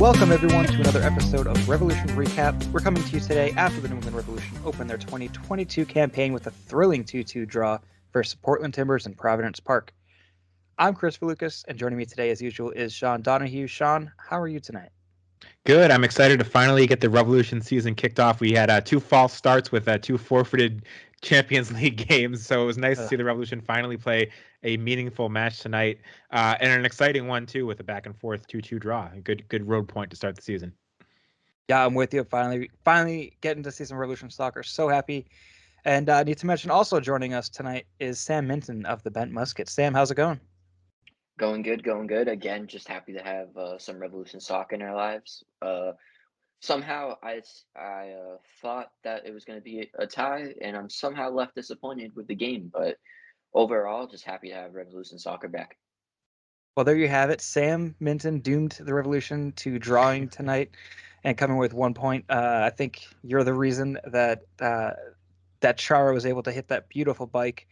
Welcome, everyone, to another episode of Revolution Recap. We're coming to you today after the New England Revolution opened their 2022 campaign with a thrilling 2-2 draw versus Portland Timbers in Providence Park. I'm Kris Valukis, and joining me today, as usual, is Sean Donahue. Sean, how are you tonight? Good. I'm excited to finally get the Revolution season kicked off. We had two false starts with two forfeited Champions League games, so it was nice to see the Revolution finally play a meaningful match tonight, and an exciting one too, with a back and forth 2-2 draw. A good road point to start the season. Yeah, I'm with you. Finally getting to see some Revolution soccer. So happy. And I need to mention also joining us tonight is Sam Minton of the Bent Musket. Sam, how's it going? Going good. Again, just happy to have some Revolution soccer in our lives. Somehow, I thought that it was going to be a tie, and I'm somehow left disappointed with the game. But overall, just happy to have Revolution soccer back. Well, there you have it. Sam Minton doomed the Revolution to drawing tonight and coming with 1 point. I think you're the reason that that Chara was able to hit that beautiful bike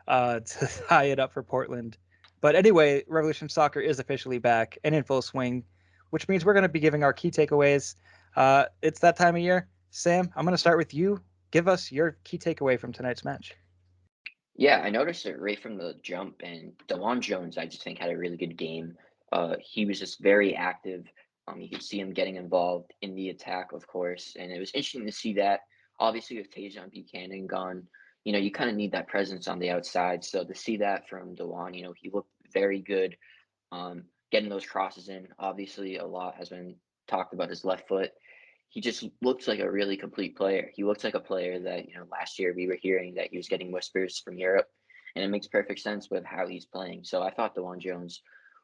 to tie it up for Portland. But anyway, Revolution Soccer is officially back and in full swing, which means we're going to be giving our key takeaways. It's that time of year. Sam, I'm going to start with you. Give us your key takeaway from tonight's match. Yeah, I noticed it right from the jump, and DeJuan Jones, I just think, had a really good game. He was just very active. You could see him getting involved in the attack, of course, and it was interesting to see that. Obviously, with Tajon Buchanan gone, you kind of need that presence on the outside. So to see that from DeJuan, he looked very good, getting those crosses in. Obviously, a lot has been talked about his left foot. He just looks like a really complete player. He looks like a player that, last year we were hearing that he was getting whispers from Europe, and it makes perfect sense with how he's playing. So I thought DeJuan Jones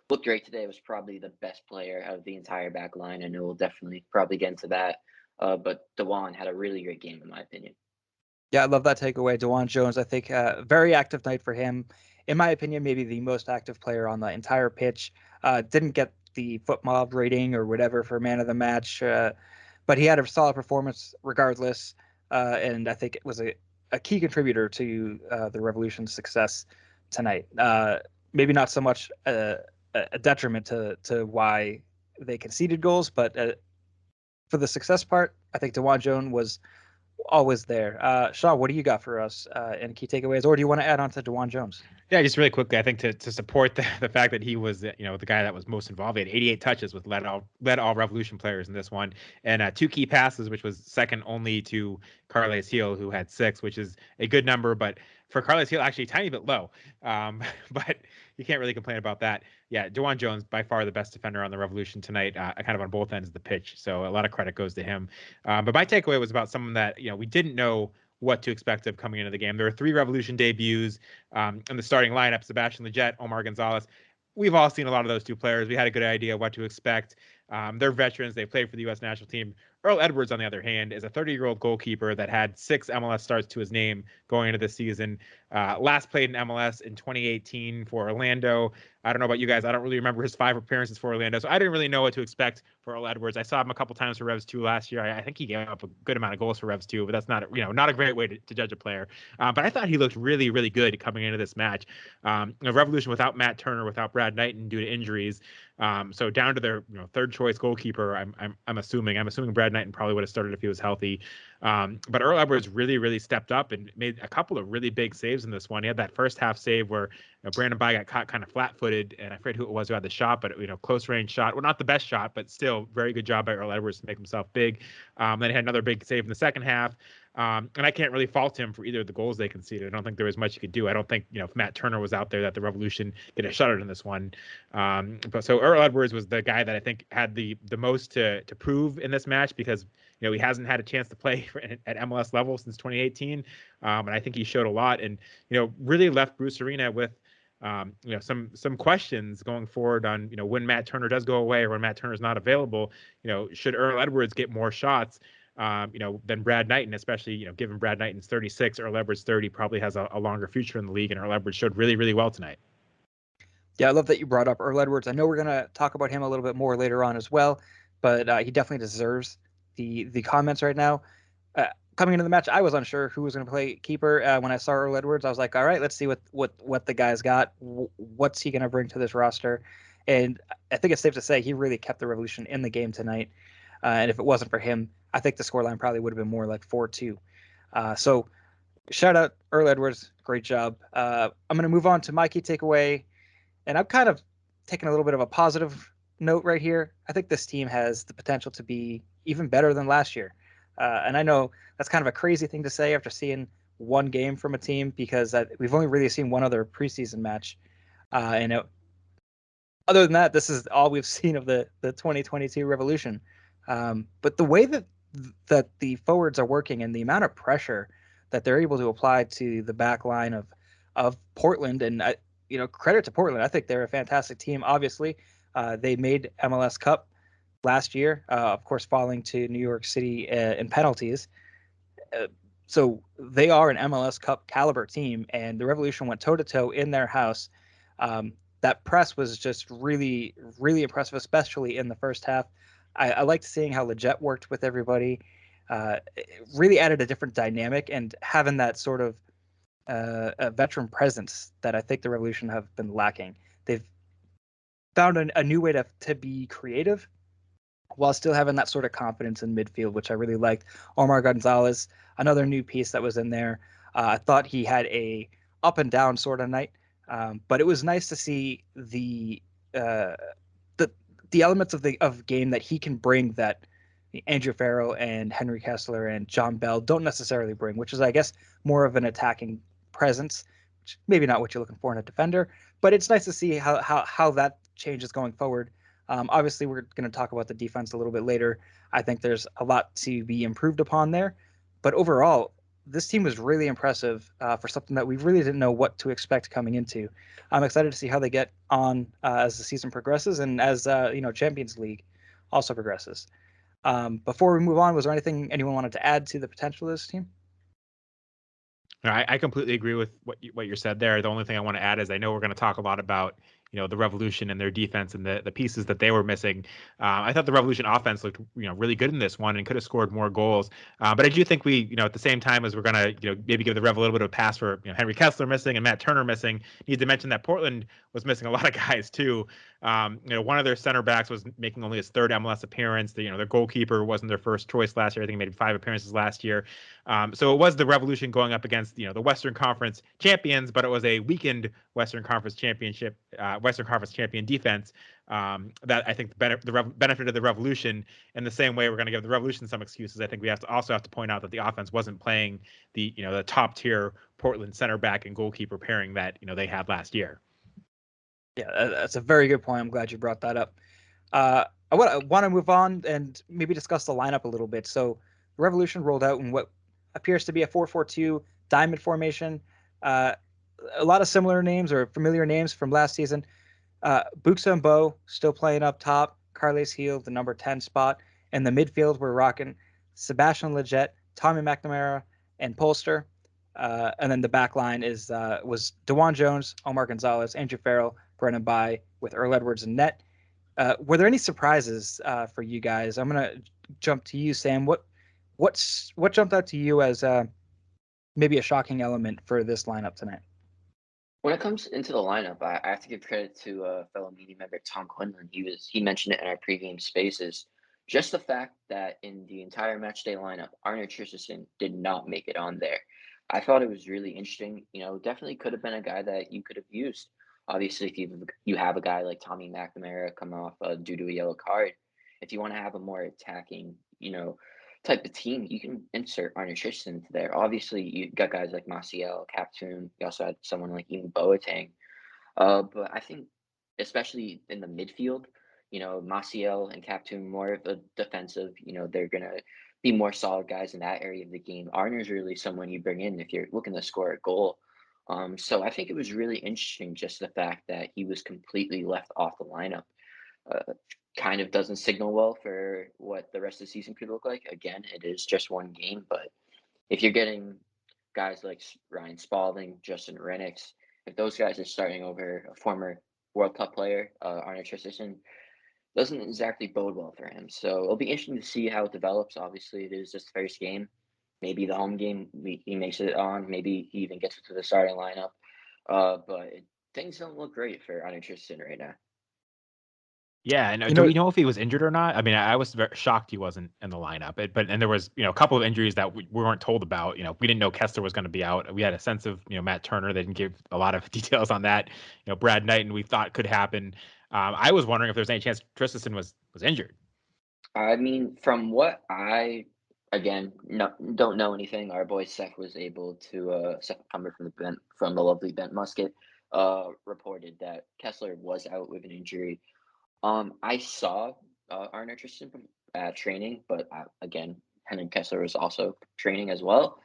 looked great today. Was probably the best player of the entire back line. I know we'll definitely probably get into that. But DeJuan had a really great game, in my opinion. Yeah, I love that takeaway. DeJuan Jones, I think, very active night for him. In my opinion, maybe the most active player on the entire pitch. Didn't get the foot mob rating or whatever for man of the match, but he had a solid performance regardless. And I think it was a key contributor to the Revolution's success tonight. Maybe not so much a detriment to why they conceded goals, but for the success part, I think DeJuan Jones was always there. Sean, what do you got for us in key takeaways, or do you want to add on to DeJuan Jones? Yeah, just really quickly, I think to support the fact that he was, the guy that was most involved. He had 88 touches with led all Revolution players in this one, and 2 key passes, which was second only to Carles Gil, who had 6, which is a good number, but for Carles Gil, actually a tiny bit low. But you can't really complain about that. Yeah, DeJuan Jones, by far the best defender on the Revolution tonight, kind of on both ends of the pitch. So a lot of credit goes to him. But my takeaway was about someone that, we didn't know what to expect of coming into the game. There were 3 Revolution debuts in the starting lineup: Sebastian Lletget, Omar Gonzalez. We've all seen a lot of those 2 players. We had a good idea what to expect. They're veterans. They played for the U.S. national team. Earl Edwards, on the other hand, is a 30-year-old goalkeeper that had 6 MLS starts to his name going into this season. Last played in MLS in 2018 for Orlando. I don't know about you guys. I don't really remember his 5 appearances for Orlando, so I didn't really know what to expect for Earl Edwards. I saw him a couple times for Revs 2 last year. I think he gave up a good amount of goals for Revs 2, but that's not a great way to judge a player. But I thought he looked really, really good coming into this match. Revolution without Matt Turner, without Brad Knighton due to injuries. So down to their third choice goalkeeper. I'm assuming Brad Knighton probably would have started if he was healthy. But Earl Edwards really, really stepped up and made a couple of really big saves in this one. He had that first half save where Brandon Bye got caught kind of flat-footed, and I forget who it was who had the shot, but close range shot. Well, not the best shot, but still very good job by Earl Edwards to make himself big. Then he had another big save in the second half. And I can't really fault him for either of the goals they conceded. I don't think there was much you could do. I don't think, if Matt Turner was out there, that the Revolution get a shutout in this one. But so Earl Edwards was the guy that I think had the most to prove in this match, because he hasn't had a chance to play at MLS level since 2018. And I think he showed a lot, and really left Bruce Arena with some questions going forward on when Matt Turner does go away or when Matt Turner is not available. Should Earl Edwards get more shots than Brad Knighton, especially, given Brad Knighton's 36, Earl Edwards 30, probably has a longer future in the league, and Earl Edwards showed really, really well tonight. Yeah, I love that you brought up Earl Edwards. I know we're going to talk about him a little bit more later on as well, but he definitely deserves the comments right now. Coming into the match, I was unsure who was going to play keeper. When I saw Earl Edwards, I was like, all right, let's see what the guy's got. What's he going to bring to this roster? And I think it's safe to say he really kept the Revolution in the game tonight. And if it wasn't for him, I think the scoreline probably would have been more like 4-2. So shout out Earl Edwards, great job. I'm going to move on to my key takeaway, and I'm kind of taking a little bit of a positive note right here. I think this team has the potential to be even better than last year. And I know that's kind of a crazy thing to say after seeing one game from a team, because we've only really seen one other preseason match. And other than that, this is all we've seen of the 2022 Revolution. But the way that the forwards are working and the amount of pressure that they're able to apply to the back line of Portland, and credit to Portland. I think they're a fantastic team. Obviously, they made MLS Cup last year, of course, falling to New York City in penalties. So they are an MLS Cup caliber team, and the Revolution went toe to toe in their house. That press was just really, really impressive, especially in the first half. I liked seeing how Leggett worked with everybody. It really added a different dynamic, and having that sort of a veteran presence that I think the Revolution have been lacking. They've found a new way to be creative while still having that sort of confidence in midfield, which I really liked. Omar Gonzalez, another new piece that was in there. I thought he had a up and down sort of night, but it was nice to see uh, the the elements of game that he can bring that Andrew Farrell and Henry Kessler and John Bell don't necessarily bring, which is, I guess, more of an attacking presence, which maybe not what you're looking for in a defender, but it's nice to see how that changes going forward. Obviously, we're going to talk about the defense a little bit later. I think there's a lot to be improved upon there, but overall, this team was really impressive for something that we really didn't know what to expect coming into. I'm excited to see how they get on as the season progresses and as Champions League also progresses. Before we move on, was there anything anyone wanted to add to the potential of this team? I completely agree with what you said there. The only thing I want to add is I know we're going to talk a lot about the Revolution and their defense and the pieces that they were missing. I thought the Revolution offense looked really good in this one and could have scored more goals. But I do think we at the same time as we're going to maybe give the Rev a little bit of a pass for Henry Kessler missing and Matt Turner missing, need to mention that Portland was missing a lot of guys too. One of their center backs was making only his third MLS appearance. Their goalkeeper wasn't their first choice last year. I think he made 5 appearances last year. So it was the Revolution going up against the Western Conference champions, but it was a weakened Western Conference champion defense that I think benefited the Revolution. In the same way, we're going to give the Revolution some excuses. I think we also have to point out that the offense wasn't playing the top tier Portland center back and goalkeeper pairing that they had last year. Yeah, that's a very good point. I'm glad you brought that up. I want to move on and maybe discuss the lineup a little bit. So the Revolution rolled out in what appears to be a 4-4-2 diamond formation. A lot of similar names or familiar names from last season. Buxa and Bo still playing up top. Carles Heel, the number 10 spot. In the midfield, we're rocking Sebastian Leggett, Tommy McNamara, and Polster. And then the back line was DeJuan Jones, Omar Gonzalez, Andrew Farrell, Brennan Bai, with Earl Edwards in net. Were there any surprises for you guys? I'm gonna jump to you, Sam. What jumped out to you as maybe a shocking element for this lineup tonight? When it comes into the lineup, I have to give credit to fellow media member Tom Quinlan. He mentioned it in our pregame spaces. Just the fact that in the entire matchday lineup, Arne Christensen did not make it on there. I thought it was really interesting. Definitely could have been a guy that you could have used. Obviously, if you have a guy like Tommy McNamara come off due to a yellow card, if you want to have a more attacking, type of team, you can insert Arne Christensen into there. Obviously, you got guys like Maciel, Captoon. You also had someone like Ian Boateng. But I think, especially in the midfield, Maciel and Captoon more of a defensive. They're gonna be more solid guys in that area of the game. Arner's really someone you bring in if you're looking to score a goal. So I think it was really interesting just the fact that he was completely left off the lineup. Uh, Kind of doesn't signal well for what the rest of the season could look like. Again, it is just one game, but if you're getting guys like Ryan Spalding, Justin Rennicks, if those guys are starting over a former World Cup player, Arne Christensen, doesn't exactly bode well for him. So it'll be interesting to see how it develops. Obviously, it is just the first game. Maybe the home game he makes it on. Maybe he even gets to the starting lineup. But things don't look great for Arne Christensen right now. Yeah, and You do know, we know if he was injured or not? I mean, I was very shocked he wasn't in the lineup. And there was, a couple of injuries that we weren't told about. We didn't know Kessler was going to be out. We had a sense of, Matt Turner. They didn't give a lot of details on that. Brad Knighton we thought could happen. I was wondering if there's any chance Tristan was injured. I mean, from what I again don't know anything. Our boy Seth was able to Seth Cumber from the lovely Bent Musket reported that Kessler was out with an injury. I saw Arne Tristan at training, but again, Henrik Kessler was also training as well.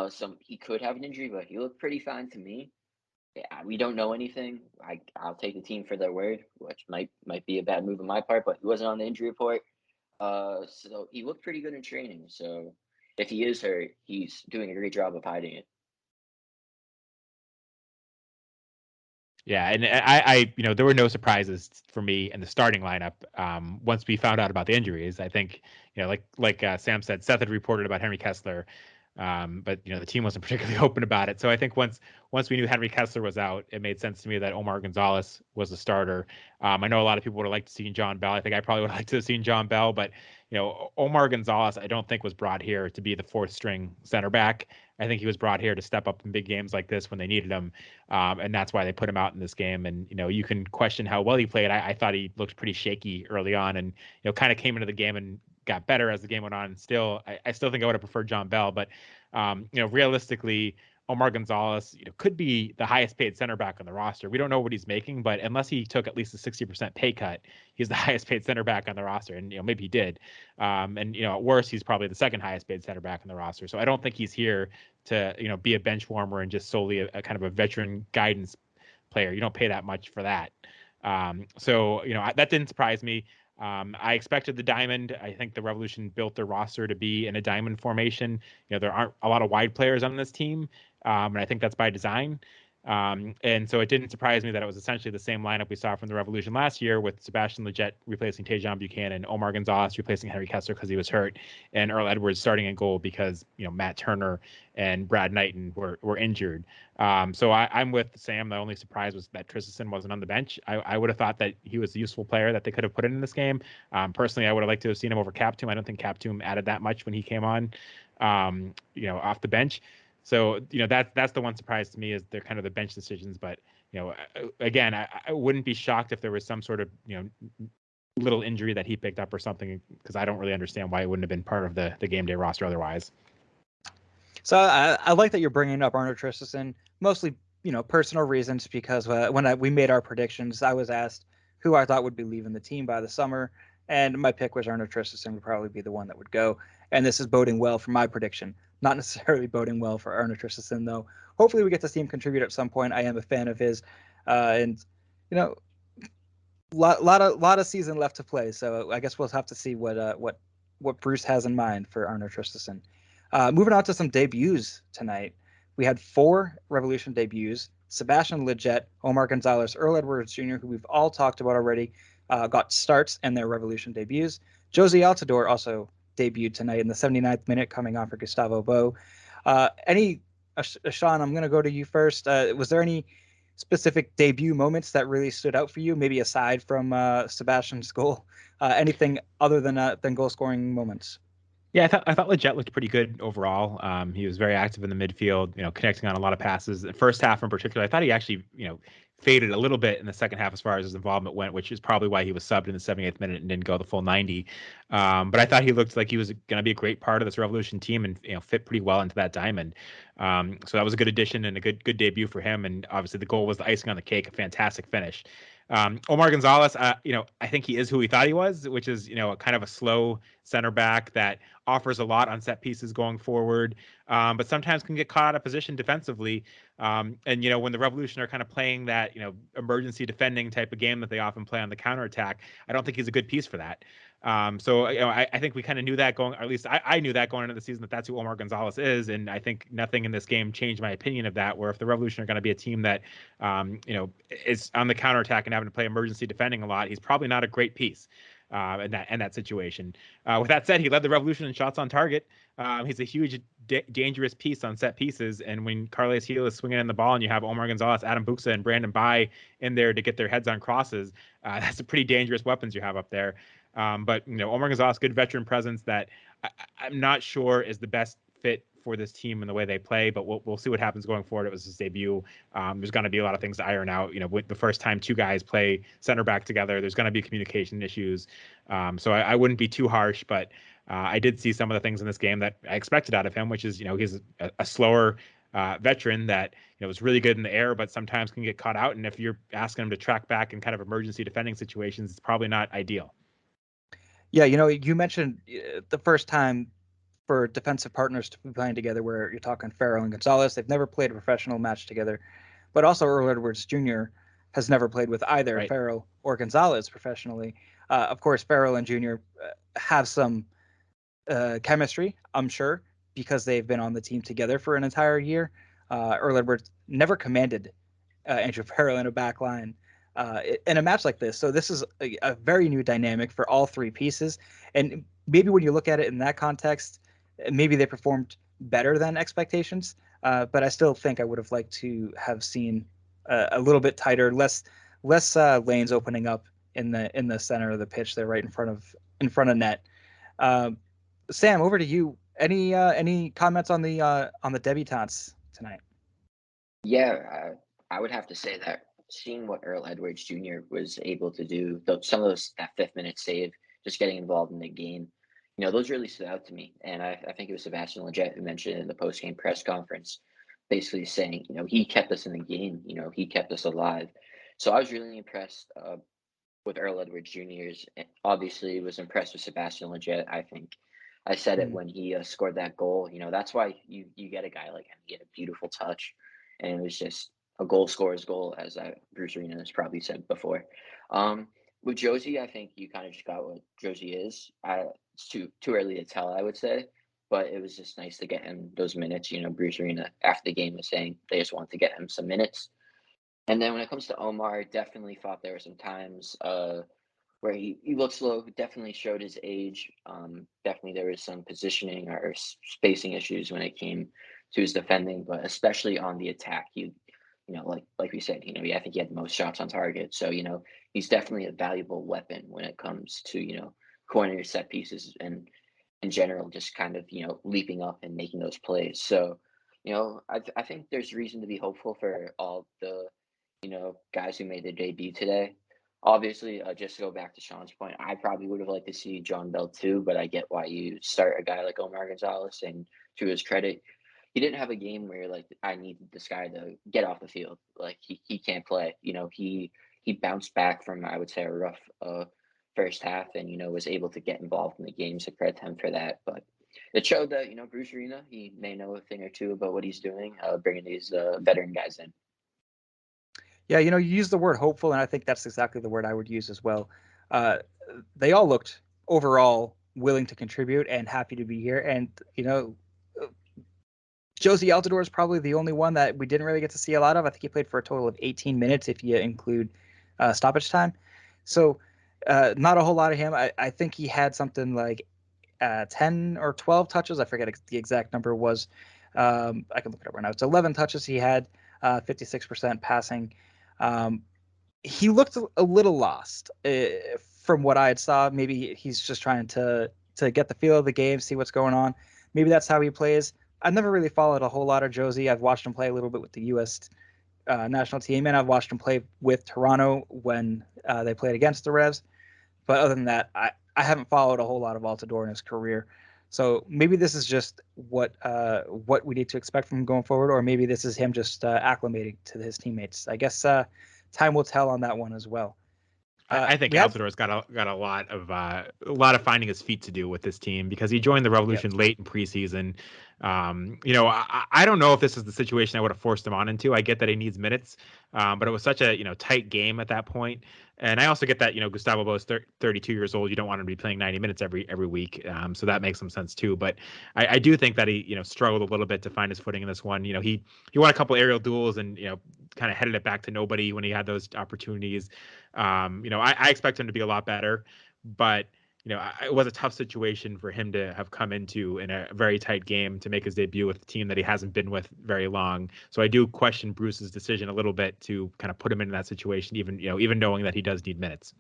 So he could have an injury, but he looked pretty fine to me. Yeah, we don't know anything. I'll take the team for their word, which might be a bad move on my part, but he wasn't on the injury report. So he looked pretty good in training. So if he is hurt, he's doing a great job of hiding it. Yeah, and there were no surprises for me in the starting lineup. Once we found out about the injuries, I think, like Sam said, Seth had reported about Henry Kessler, but the team wasn't particularly open about it. So I think once we knew Henry Kessler was out, it made sense to me that Omar Gonzalez was the starter. I know a lot of people would have liked to see John Bell. I think I probably would have liked to have seen John Bell, but Omar Gonzalez, I don't think was brought here to be the fourth string center back. I think he was brought here to step up in big games like this when they needed him. And that's why they put him out in this game. And, you can question how well he played. I thought he looked pretty shaky early on and, kind of came into the game and got better as the game went on. And still, I still think I would have preferred John Bell. But, realistically, Omar Gonzalez, could be the highest paid center back on the roster. We don't know what he's making, but unless he took at least a 60% pay cut, he's the highest paid center back on the roster. And, maybe he did. And, at worst, he's probably the second highest paid center back on the roster. So I don't think he's here to be a bench warmer and just solely a kind of a veteran guidance player. You don't pay that much for that. So that didn't surprise me. I expected the diamond. I think the Revolution built their roster to be in a diamond formation. There aren't a lot of wide players on this team, and I think that's by design. And so it didn't surprise me that it was essentially the same lineup we saw from the Revolution last year, with Sebastian Lletget replacing Tejan Buchanan, Omar Gonzalez replacing Henry Kessler because he was hurt, and Earl Edwards starting in goal because Matt Turner and Brad Knighton were injured. So I'm with Sam. The only surprise was that Tristan wasn't on the bench. I would have thought that he was a useful player that they could have put in this game. Personally, I would have liked to have seen him over Captoom. I don't think Captoom added that much when he came on, off the bench. So, that's the one surprise to me, is they're kind of the bench decisions. But, again, I wouldn't be shocked if there was some sort of, little injury that he picked up or something, because I don't really understand why it wouldn't have been part of the game day roster otherwise. So I like that you're bringing up Arne Tristan, mostly, personal reasons, because when we made our predictions, I was asked who I thought would be leaving the team by the summer, and my pick was Arne Tristan would probably be the one that would go. And this is boding well for my prediction. Not necessarily boding well for Arne Tristan, though. Hopefully we get to see him contribute at some point. I am a fan of his, and lot of season left to play. So I guess we'll have to see what Bruce has in mind for Arne Tristan. Moving on to some debuts tonight. We had 4 Revolution debuts. Sebastian Lletget, Omar Gonzalez, Earl Edwards Jr., who we've all talked about already, got starts in their Revolution debuts. Josie Altidore also debuted tonight in the 79th minute, coming on for Gustavo Bo. Sean, I'm going to go to you first. Was there any specific debut moments that really stood out for you, maybe aside from Sebastian's goal? Anything other than goal-scoring moments? Yeah, I thought Lletget looked pretty good overall. He was very active in the midfield, connecting on a lot of passes. The first half in particular, I thought he actually, faded a little bit in the second half as far as his involvement went, which is probably why he was subbed in the 78th minute and didn't go the full 90. But I thought he looked like he was going to be a great part of this Revolution team and fit pretty well into that diamond. So that was a good addition and a good debut for him. And obviously the goal was the icing on the cake, a fantastic finish. Omar Gonzalez, I think he is who he thought he was, which is, kind of a slow center back that offers a lot on set pieces going forward, but sometimes can get caught out of position defensively. And, when the Revolution are kind of playing that, emergency defending type of game that they often play on the counterattack, I don't think he's a good piece for that. So, I think we kind of knew that going, or at least I knew that going into the season, that that's who Omar Gonzalez is. And I think nothing in this game changed my opinion of that, where if the Revolution are going to be a team that, is on the counterattack and having to play emergency defending a lot, he's probably not a great piece. in that situation. With that said, he led the Revolution in shots on target. He's a huge, dangerous piece on set pieces. And when Carles Gil is swinging in the ball and you have Omar Gonzalez, Adam Buxa, and Brandon Bai in there to get their heads on crosses, that's a pretty dangerous weapons you have up there. But, Omar Gonzalez, good veteran presence that I'm not sure is the best fit for this team and the way they play, but we'll see what happens going forward. It was his debut. There's going to be a lot of things to iron out. With the first time two guys play center back together, there's going to be communication issues. So I wouldn't be too harsh, but I did see some of the things in this game that I expected out of him, which is, he's a slower veteran that, was really good in the air, but sometimes can get caught out. And if you're asking him to track back in kind of emergency defending situations, it's probably not ideal. Yeah, you mentioned the first time for defensive partners to be playing together where you're talking Farrell and Gonzalez. They've never played a professional match together, but also Earl Edwards Jr. has never played with either Right. Farrell or Gonzalez professionally. Of course, Farrell and Jr. Have some chemistry, I'm sure, because they've been on the team together for an entire year. Earl Edwards never commanded Andrew Farrell in a back line in a match like this. So this is a very new dynamic for all three pieces. And maybe when you look at it in that context, maybe they performed better than expectations. But I still think I would have liked to have seen a little bit tighter, less lanes opening up in the center of the pitch there, right in front of net. Sam, over to you. Any comments on the debutantes tonight? Yeah, I would have to say that seeing what Earl Edwards Jr. was able to do, some of that 5th-minute save, just getting involved in the game, those really stood out to me. And I think it was Sebastian Lletget who mentioned in the post-game press conference, basically saying, he kept us in the game, he kept us alive. So I was really impressed with Earl Edwards Jr.'s. Obviously, was impressed with Sebastian Lletget. I think I said it when he scored that goal. That's why you get a guy like him. He had a beautiful touch, and it was just a goal scorer's goal, as Bruce Arena has probably said before. With Josie, I think you kind of just got what Josie is. It's too early to tell, I would say, but it was just nice to get him those minutes. Bruce Arena after the game was saying they just wanted to get him some minutes. And then when it comes to Omar, definitely thought there were some times where he looked slow, definitely showed his age. Definitely there was some positioning or spacing issues when it came to his defending, but especially on the attack. Like we said, I think he had the most shots on target. So, he's definitely a valuable weapon when it comes to, corner set pieces and in general, just kind of, leaping up and making those plays. So, I think there's reason to be hopeful for all the, guys who made their debut today. Obviously, just to go back to Sean's point, I probably would have liked to see John Bell too, but I get why you start a guy like Omar Gonzalez. And to his credit, he didn't have a game where like I needed this guy to get off the field. Like he can't play. He bounced back from, I would say, a rough first half, and was able to get involved in the game. So credit him for that. But it showed that Bruce Arena, he may know a thing or two about what he's doing, bringing these veteran guys in. Yeah, you use the word hopeful, and I think that's exactly the word I would use as well. They all looked overall willing to contribute and happy to be here. And, Josie Altidore is probably the only one that we didn't really get to see a lot of. I think he played for a total of 18 minutes if you include stoppage time. So not a whole lot of him. I think he had something like 10 or 12 touches. I forget the exact number was. I can look it up right now. It's 11 touches he had, 56% passing. He looked a little lost from what I had saw. Maybe he's just trying to get the feel of the game, see what's going on. Maybe that's how he plays. I've never really followed a whole lot of Josie. I've watched him play a little bit with the U.S. National team, and I've watched him play with Toronto when they played against the Revs. But other than that, I haven't followed a whole lot of Altidore in his career. So maybe this is just what we need to expect from him going forward, or maybe this is him just acclimating to his teammates. I guess time will tell on that one as well. I think Altidore's got a lot of finding his feet to do with this team because he joined the Revolution late in preseason. I don't know if this is the situation I would have forced him on into. I get that he needs minutes, but it was such a tight game at that point. And I also get that Gustavo Bo is 32 years old. You don't want him to be playing 90 minutes every week, so that makes some sense too. But I do think that he struggled a little bit to find his footing in this one. He won a couple aerial duels and kind of headed it back to nobody when he had those opportunities. I expect him to be a lot better, but it was a tough situation for him to have come into in a very tight game to make his debut with a team that he hasn't been with very long. So I do question Bruce's decision a little bit to kind of put him into that situation, even knowing that he does need minutes.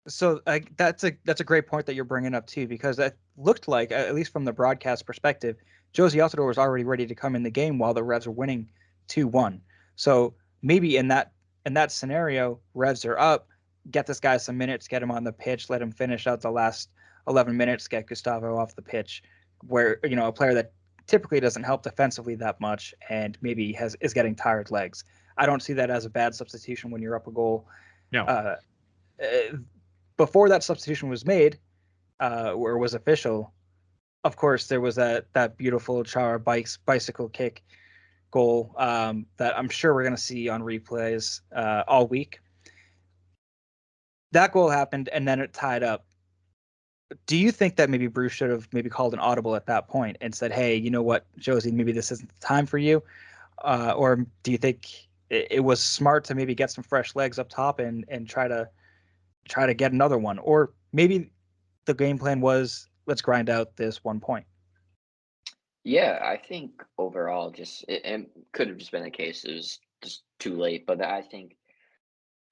So that's a great point that you're bringing up too, because it looked like, at least from the broadcast perspective, Josie Altidore was already ready to come in the game while the Revs were winning 2-1. So maybe in that scenario, Revs are up, get this guy some minutes, get him on the pitch, let him finish out the last 11 minutes, get Gustavo off the pitch, where a player that typically doesn't help defensively that much and maybe is getting tired legs. I don't see that as a bad substitution when you're up a goal. No. Before that substitution was made, or was official, of course there was that beautiful Chara bicycle kick goal that I'm sure we're going to see on replays all week. That goal happened and then it tied up. Do you think that maybe Bruce should have maybe called an audible at that point and said, hey, you know what, Josie, maybe this isn't the time for you? Or do you think it was smart to maybe get some fresh legs up top and try to get another one? Or maybe the game plan was, let's grind out this 1 point. Yeah, I think overall, it could have just been a case it was just too late. But I think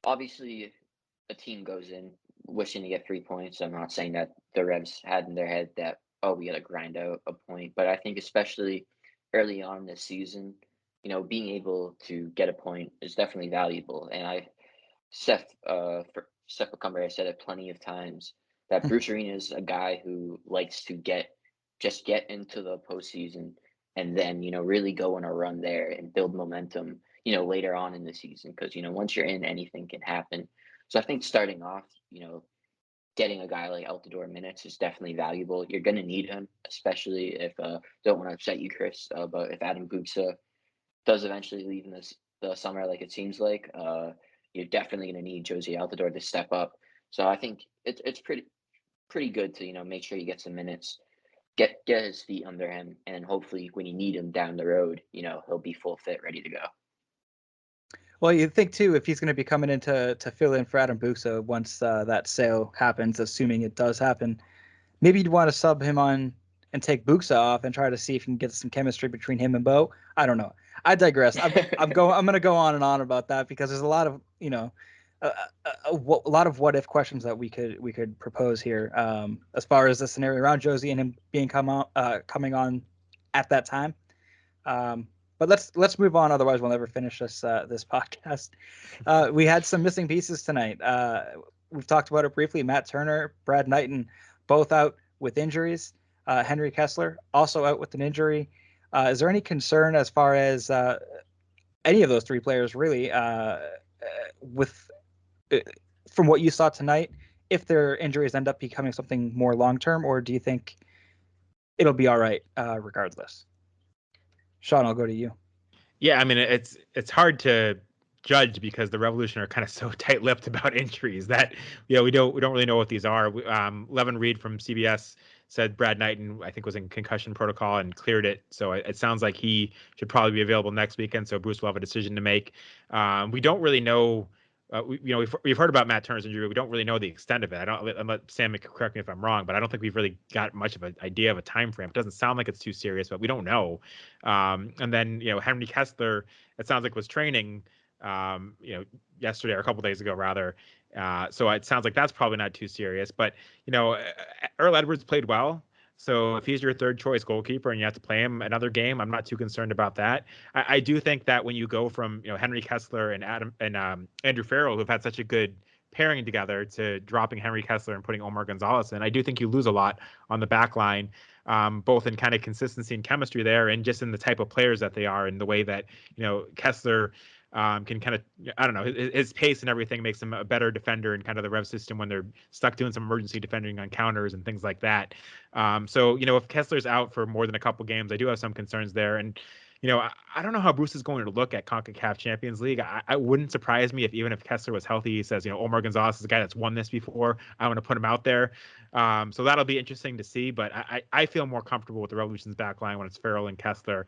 obviously a team goes in wishing to get 3 points. I'm not saying that the Revs had in their head that, oh, we got to grind out a point. But I think especially early on this season, being able to get a point is definitely valuable. And Seth Becumber has said it plenty of times that Bruce Arena is a guy who likes to get into the postseason and then really go on a run there and build momentum later on in the season, because once you're in, anything can happen. So I think starting off, getting a guy like Altidore minutes is definitely valuable. You're going to need him, especially if don't want to upset you, Kris, but if Adam Buksa does eventually leave in the summer, like it seems like, you're definitely going to need Josie Altidore to step up. So I think it's pretty good to make sure he gets some minutes, get his feet under him, and hopefully when you need him down the road, he'll be full fit, ready to go. Well, you think too, if he's going to be coming in to fill in for Adam Buksa once that sale happens, assuming it does happen, maybe you'd want to sub him on and take Buksa off and try to see if you can get some chemistry between him and Bo. I don't know. I digress. I'm going to go on and on about that because there's a lot of a lot of what if questions that we could propose here as far as the scenario around Josie and him being coming on at that time. But let's move on. Otherwise, we'll never finish this podcast. We had some missing pieces tonight. We've talked about it briefly. Matt Turner, Brad Knighton, both out with injuries. Henry Kessler also out with an injury. Is there any concern as far as any of those three players really with from what you saw tonight, if their injuries end up becoming something more long term, or do you think it'll be all right regardless? Sean, I'll go to you. Yeah, I mean, it's hard to judge because the Revolution are kind of so tight-lipped about injuries that we don't really know what these are. Levin Reed from CBS said Brad Knighton, I think, was in concussion protocol and cleared it. So it sounds like he should probably be available next weekend. So Bruce will have a decision to make. We don't really know. We've heard about Matt Turner's injury. We don't really know the extent of it. I'll let Sam correct me if I'm wrong, but I don't think we've really got much of an idea of a time frame. It doesn't sound like it's too serious, but we don't know. And then Henry Kessler, it sounds like was training, yesterday or a couple days ago rather. So it sounds like that's probably not too serious. But Earl Edwards played well. So if he's your third choice goalkeeper and you have to play him another game, I'm not too concerned about that. I do think that when you go from Henry Kessler and Andrew Farrell, who've had such a good pairing together, to dropping Henry Kessler and putting Omar Gonzalez in, I do think you lose a lot on the back line, both in kind of consistency and chemistry there, and just in the type of players that they are, and the way that Kessler can kind of, I don't know, his pace and everything makes him a better defender in kind of the Rev system when they're stuck doing some emergency defending on counters and things like that. So if Kessler's out for more than a couple games, I do have some concerns there. And I don't know how Bruce is going to look at CONCACAF Champions League. I wouldn't surprise me if even if Kessler was healthy, he says, Omar Gonzalez is a guy that's won this before. I want to put him out there. So that'll be interesting to see. But I feel more comfortable with the Revolution's back line when it's Farrell and Kessler,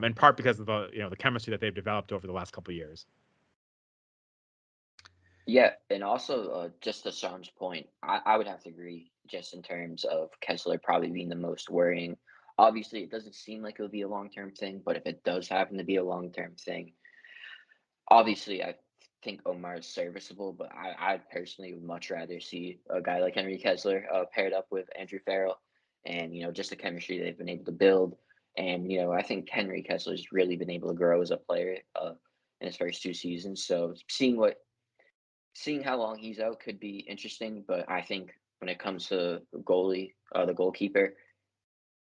in part because of the chemistry that they've developed over the last couple of years. Yeah, and also just to Sean's point, I would have to agree just in terms of Kessler probably being the most worrying. Obviously, it doesn't seem like it'll be a long-term thing, but if it does happen to be a long-term thing, obviously I think Omar is serviceable, but I personally would much rather see a guy like Henry Kessler paired up with Andrew Farrell, and just the chemistry they've been able to build. And I think Henry Kessler's really been able to grow as a player in his first 2 seasons. So seeing how long he's out could be interesting, but I think when it comes to the goalkeeper,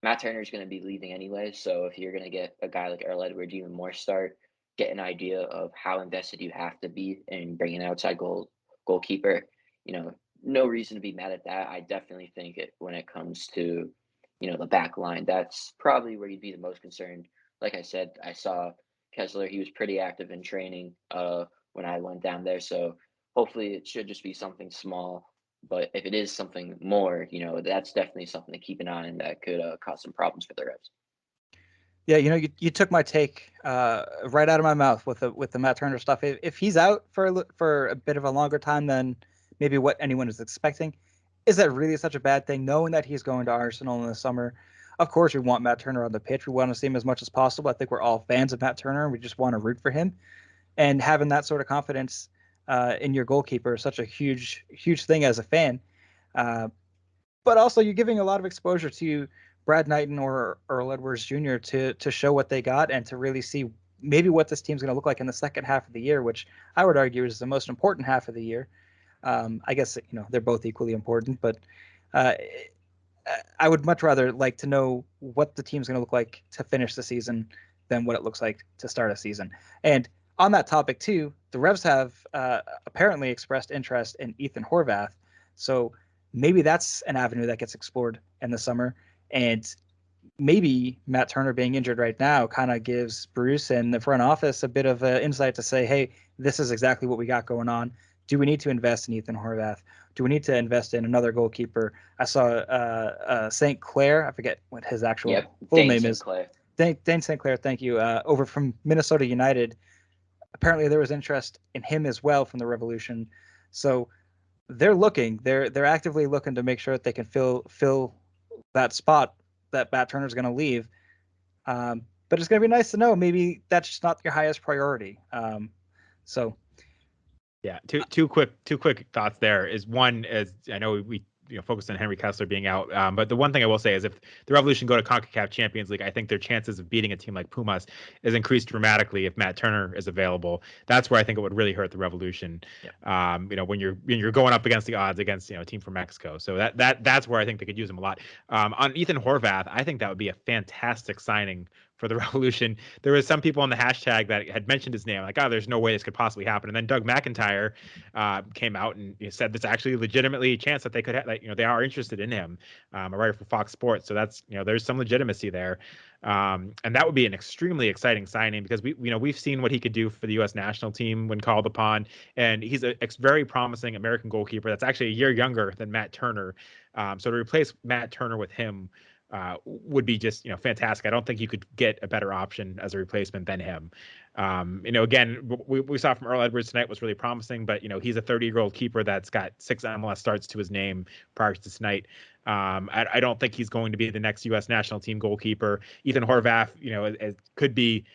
Matt Turner is going to be leaving anyway. So if you're going to get a guy like Earl Edwards even more start, get an idea of how invested you have to be in bringing an outside goalkeeper, you know, no reason to be mad at that. I definitely think when it comes to the back line, that's probably where you'd be the most concerned. Like I said, I saw Kessler; he was pretty active in training when I went down there. So hopefully, it should just be something small. But if it is something more, that's definitely something to keep an eye on that could cause some problems for the Revs. Yeah, you took my take right out of my mouth with the Matt Turner stuff. If he's out for a bit of a longer time than maybe what anyone is expecting, is that really such a bad thing? Knowing that he's going to Arsenal in the summer, of course we want Matt Turner on the pitch. We want to see him as much as possible. I think we're all fans of Matt Turner, and we just want to root for him. And having that sort of confidence in your goalkeeper is such a huge thing as a fan. Uh, but also you're giving a lot of exposure to Brad Knighton or Earl Edwards Jr. to show what they got and to really see maybe what this team's going to look like in the second half of the year, which I would argue is the most important half of the year. I guess they're both equally important, but uh, I would much rather like to know what the team's going to look like to finish the season than what it looks like to start a season. And on that topic too, the Revs have apparently expressed interest in Ethan Horvath, so maybe that's an avenue that gets explored in the summer. And maybe Matt Turner being injured right now kind of gives Bruce and the front office a bit of insight to say, hey, this is exactly what we got going on. Do we need to invest in Ethan Horvath? Do we need to invest in another goalkeeper? I saw St. Clair. I forget what his actual full Dane name St. is. Clair. Dane St. Clair, thank you. Over from Minnesota United. Apparently there was interest in him as well from the Revolution. So they're looking. They're actively looking to make sure that they can fill that spot that Matt Turner's going to leave. But it's going to be nice to know maybe that's just not your highest priority. So Yeah, two quick thoughts there. Is one, as I know we focused on Henry Kessler being out, but the one thing I will say is if the Revolution go to CONCACAF Champions League, I think their chances of beating a team like Pumas is increased dramatically if Matt Turner is available. That's where I think it would really hurt the Revolution. Yeah. When you're going up against the odds against a team from Mexico, so that's where I think they could use him a lot. On Ethan Horvath, I think that would be a fantastic signing for the Revolution. There was some people on the hashtag that had mentioned his name, like, oh, there's no way this could possibly happen. And then Doug McIntyre came out and said there's actually legitimately a chance that they could have, they are interested in him, a writer for Fox Sports. So that's, there's some legitimacy there. And that would be an extremely exciting signing because we've seen what he could do for the U.S. national team when called upon. And he's a very promising American goalkeeper that's actually a year younger than Matt Turner. So to replace Matt Turner with him would be just fantastic. I don't think you could get a better option as a replacement than him. Again, we saw from Earl Edwards tonight was really promising, but he's a 30-year-old keeper that's got 6 MLS starts to his name prior to tonight. I don't think he's going to be the next U.S. national team goalkeeper. Ethan Horvath, it could be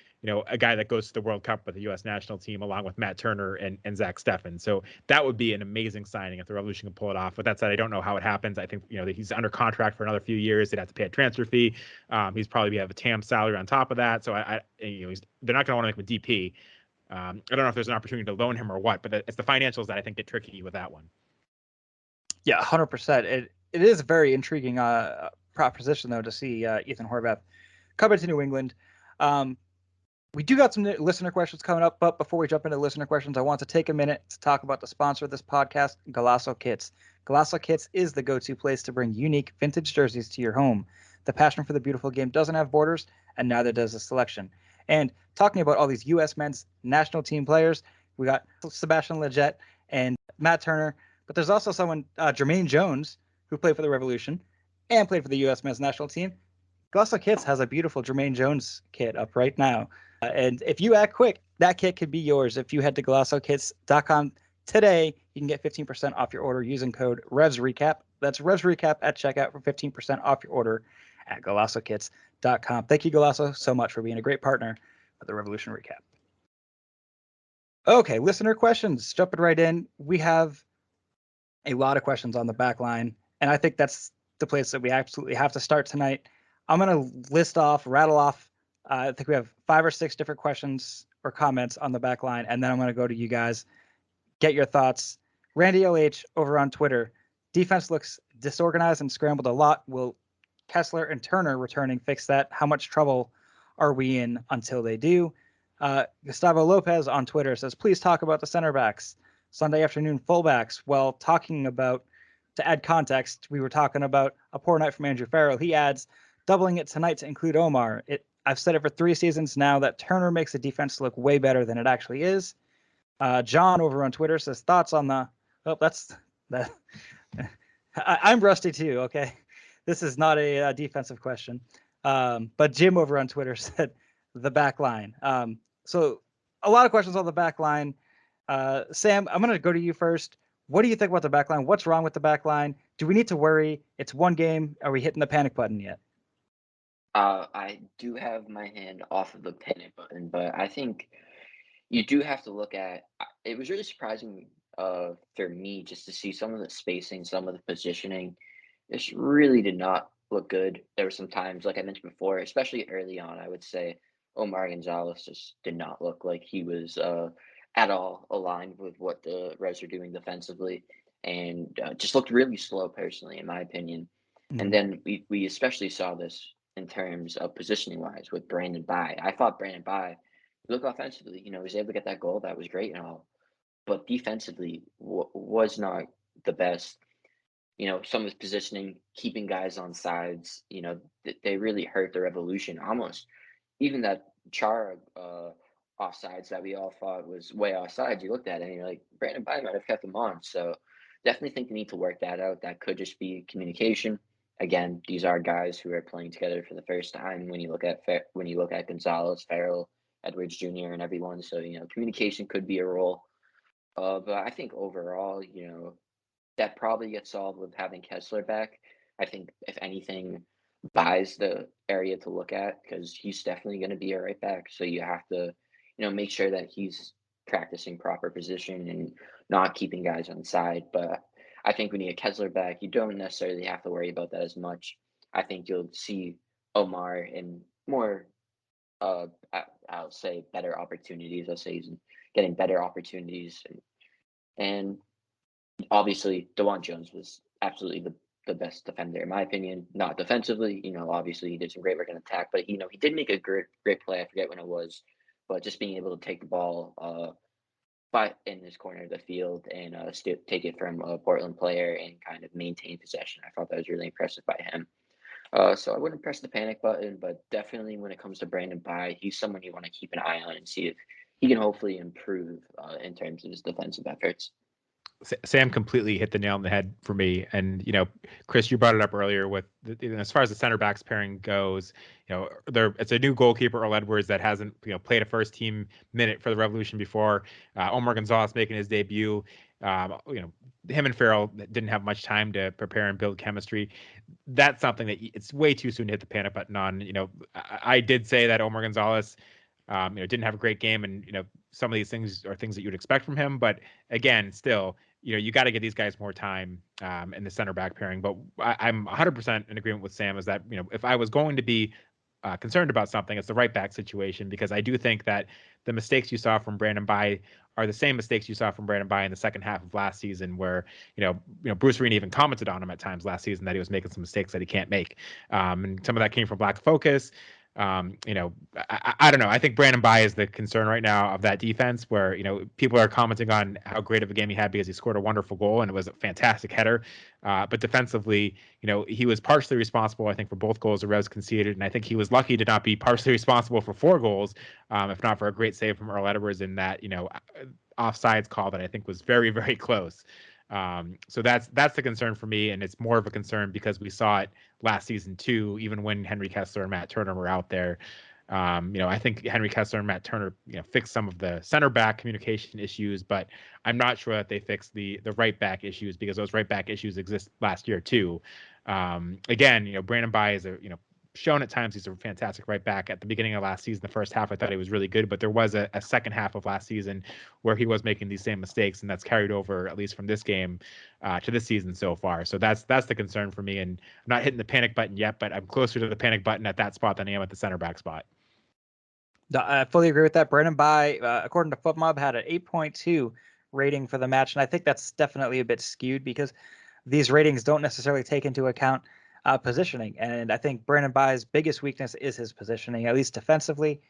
a guy that goes to the World Cup with the U.S. national team along with Matt Turner and Zach Steffen. So that would be an amazing signing if the Revolution can pull it off. But that said, I don't know how it happens. I think that he's under contract for another few years. They'd have to pay a transfer fee. He's probably have a TAM salary on top of that. So they're not going to want to make him a DP. I don't know if there's an opportunity to loan him or what, but it's the financials that I think get tricky with that one. Yeah, 100%. It is a very intriguing proposition though to see Ethan Horvath coming to New England. We do got some listener questions coming up, but before we jump into listener questions, I want to take a minute to talk about the sponsor of this podcast, Golasso Kits. Golasso Kits is the go-to place to bring unique vintage jerseys to your home. The passion for the beautiful game doesn't have borders, and neither does the selection. And talking about all these U.S. men's national team players, we got Sebastian Lletget and Matt Turner, but there's also someone, Jermaine Jones, who played for the Revolution and played for the U.S. men's national team. Golasso Kits has a beautiful Jermaine Jones kit up right now. And if you act quick, that kit could be yours. If you head to GolassoKits.com today, you can get 15% off your order using code RevsRecap. That's RevsRecap at checkout for 15% off your order at GolassoKits.com. Thank you, Golasso, so much for being a great partner with the Revolution Recap. Okay, listener questions. Jumping right in. We have a lot of questions on the back line, and I think that's the place that we absolutely have to start tonight. I'm going to rattle off, I think we have 5 or 6 different questions or comments on the back line, and then I'm going to go to you guys, get your thoughts. Randy LH over on Twitter, defense looks disorganized and scrambled a lot. Will Kessler and Turner returning fix that? How much trouble are we in until they do? Gustavo Lopez on Twitter says, please talk about the center backs. Sunday afternoon fullbacks. Well, talking about, to add context, we were talking about a poor night from Andrew Farrell. He adds, doubling it tonight to include Omar. I've said it for 3 seasons now that Turner makes the defense look way better than it actually is. John over on Twitter says, thoughts on the, I'm rusty too, okay? This is not a defensive question. But Jim over on Twitter said, the back line. So a lot of questions on the back line. Sam, I'm going to go to you first. What do you think about the back line? What's wrong with the back line? Do we need to worry? It's one game. Are we hitting the panic button yet? I do have my hand off of the panic button, but I think you do have to look at it. Was really surprising for me just to see some of the spacing, some of the positioning. This really did not look good. There were some times, like I mentioned before, especially early on, I would say Omar Gonzalez just did not look like he was at all aligned with what the Reds are doing defensively, and just looked really slow, personally, in my opinion. And then we especially saw this in terms of positioning wise with Brandon Bye. I thought Brandon Bye, look offensively, was able to get that goal. That was great and all, but defensively was not the best. Some of his positioning, keeping guys on sides, they really hurt the Revolution almost. Even that Chara offsides that we all thought was way offsides, you looked at it and you're like, Brandon Bye might have kept him on. So definitely think they need to work that out. That could just be communication. Again, these are guys who are playing together for the first time. When you look at Gonzalez, Farrell, Edwards Jr., and everyone, so communication could be a role. But I think overall, that probably gets solved with having Kessler back. I think if anything, buys the area to look at because he's definitely going to be a right back. So you have to, make sure that he's practicing proper position and not keeping guys on side. But I think when you get Kessler back, you don't necessarily have to worry about that as much. I think you'll see Omar in more, I'll say, better opportunities. I'll say he's getting better opportunities, and obviously DeJuan Jones was absolutely the best defender in my opinion. Not defensively, obviously he did some great work in attack, but he did make a great play. I forget when it was, but just being able to take the ball but in his corner of the field and take it from a Portland player and kind of maintain possession. I thought that was really impressive by him. So I wouldn't press the panic button, but definitely when it comes to Brandon Bye, he's someone you want to keep an eye on and see if he can hopefully improve in terms of his defensive efforts. Sam completely hit the nail on the head for me. And, Kris, you brought it up earlier with as far as the center backs pairing goes, it's a new goalkeeper, Earl Edwards, that hasn't, played a first team minute for the Revolution before. Omar Gonzalez making his debut. Him and Farrell didn't have much time to prepare and build chemistry. That's something that it's way too soon to hit the panic button on. I did say that Omar Gonzalez, didn't have a great game, and some of these things are things that you'd expect from him. But again, still, you got to give these guys more time in the center back pairing. But I'm 100% in agreement with Sam is that if I was going to be concerned about something, it's the right back situation, because I do think that the mistakes you saw from Brandon Bye are the same mistakes you saw from Brandon Bye in the second half of last season, where Bruce Arena even commented on him at times last season that he was making some mistakes that he can't make, and some of that came from lack of focus. I don't know. I think Brandon Bye is the concern right now of that defense, where people are commenting on how great of a game he had because he scored a wonderful goal and it was a fantastic header. But defensively, he was partially responsible, I think, for both goals the Revs conceded, and I think he was lucky to not be partially responsible for 4 goals, if not for a great save from Earl Edwards in that offsides call that I think was very, very close. So that's the concern for me, and it's more of a concern because we saw it last season too, even when Henry Kessler and Matt Turner were out there. I think Henry Kessler and Matt Turner, fixed some of the center back communication issues, but I'm not sure that they fixed the right back issues, because those right back issues exist last year too. Again, Brandon Bai is shown at times he's a fantastic right back. At the beginning of last season, the first half, I thought he was really good, but there was a second half of last season where he was making these same mistakes, and that's carried over, at least from this game, to this season so far. So that's the concern for me, and I'm not hitting the panic button yet, but I'm closer to the panic button at that spot than I am at the center back spot. I fully agree with that. Brandon Bai, according to FootMob, had an 8.2 rating for the match, and I think that's definitely a bit skewed because these ratings don't necessarily take into account positioning. And I think Brandon Bai's biggest weakness is his positioning, at least defensively,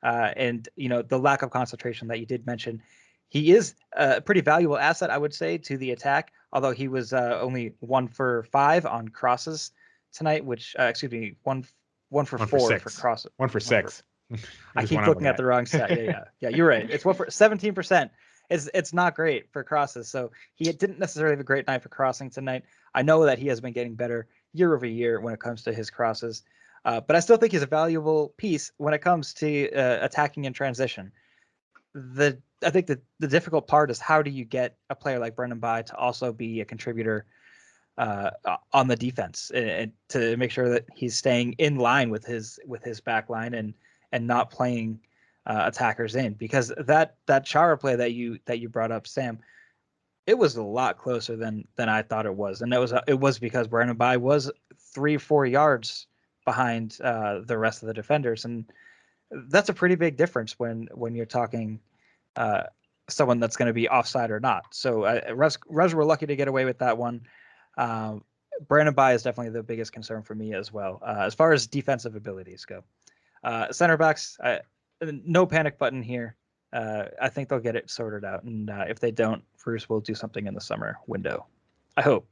and the lack of concentration that you did mention. He is a pretty valuable asset, I would say, to the attack, although he was only 1 for 5 on crosses tonight, which one for 4 for crosses. 1 for 6. I keep looking at the wrong stat. Yeah. You're right. It's 17%. It's not great for crosses. So he didn't necessarily have a great night for crossing tonight. I know that he has been getting better year over year when it comes to his crosses, but I still think he's a valuable piece when it comes to attacking in transition. I think the difficult part is, how do you get a player like Brendan Bai to also be a contributor on the defense, and to make sure that he's staying in line with his back line and not playing attackers in, because that Chara play that you brought up, Sam, it was a lot closer than I thought it was, and it was because Brandon Bai was 3-4 yards behind the rest of the defenders, and that's a pretty big difference when you're talking someone that's going to be offside or not. So Revs were lucky to get away with that one. Brandon Bai is definitely the biggest concern for me as well, as far as defensive abilities go. Center backs, no panic button here. I think they'll get it sorted out, and if they don't, Bruce will do something in the summer window, I hope.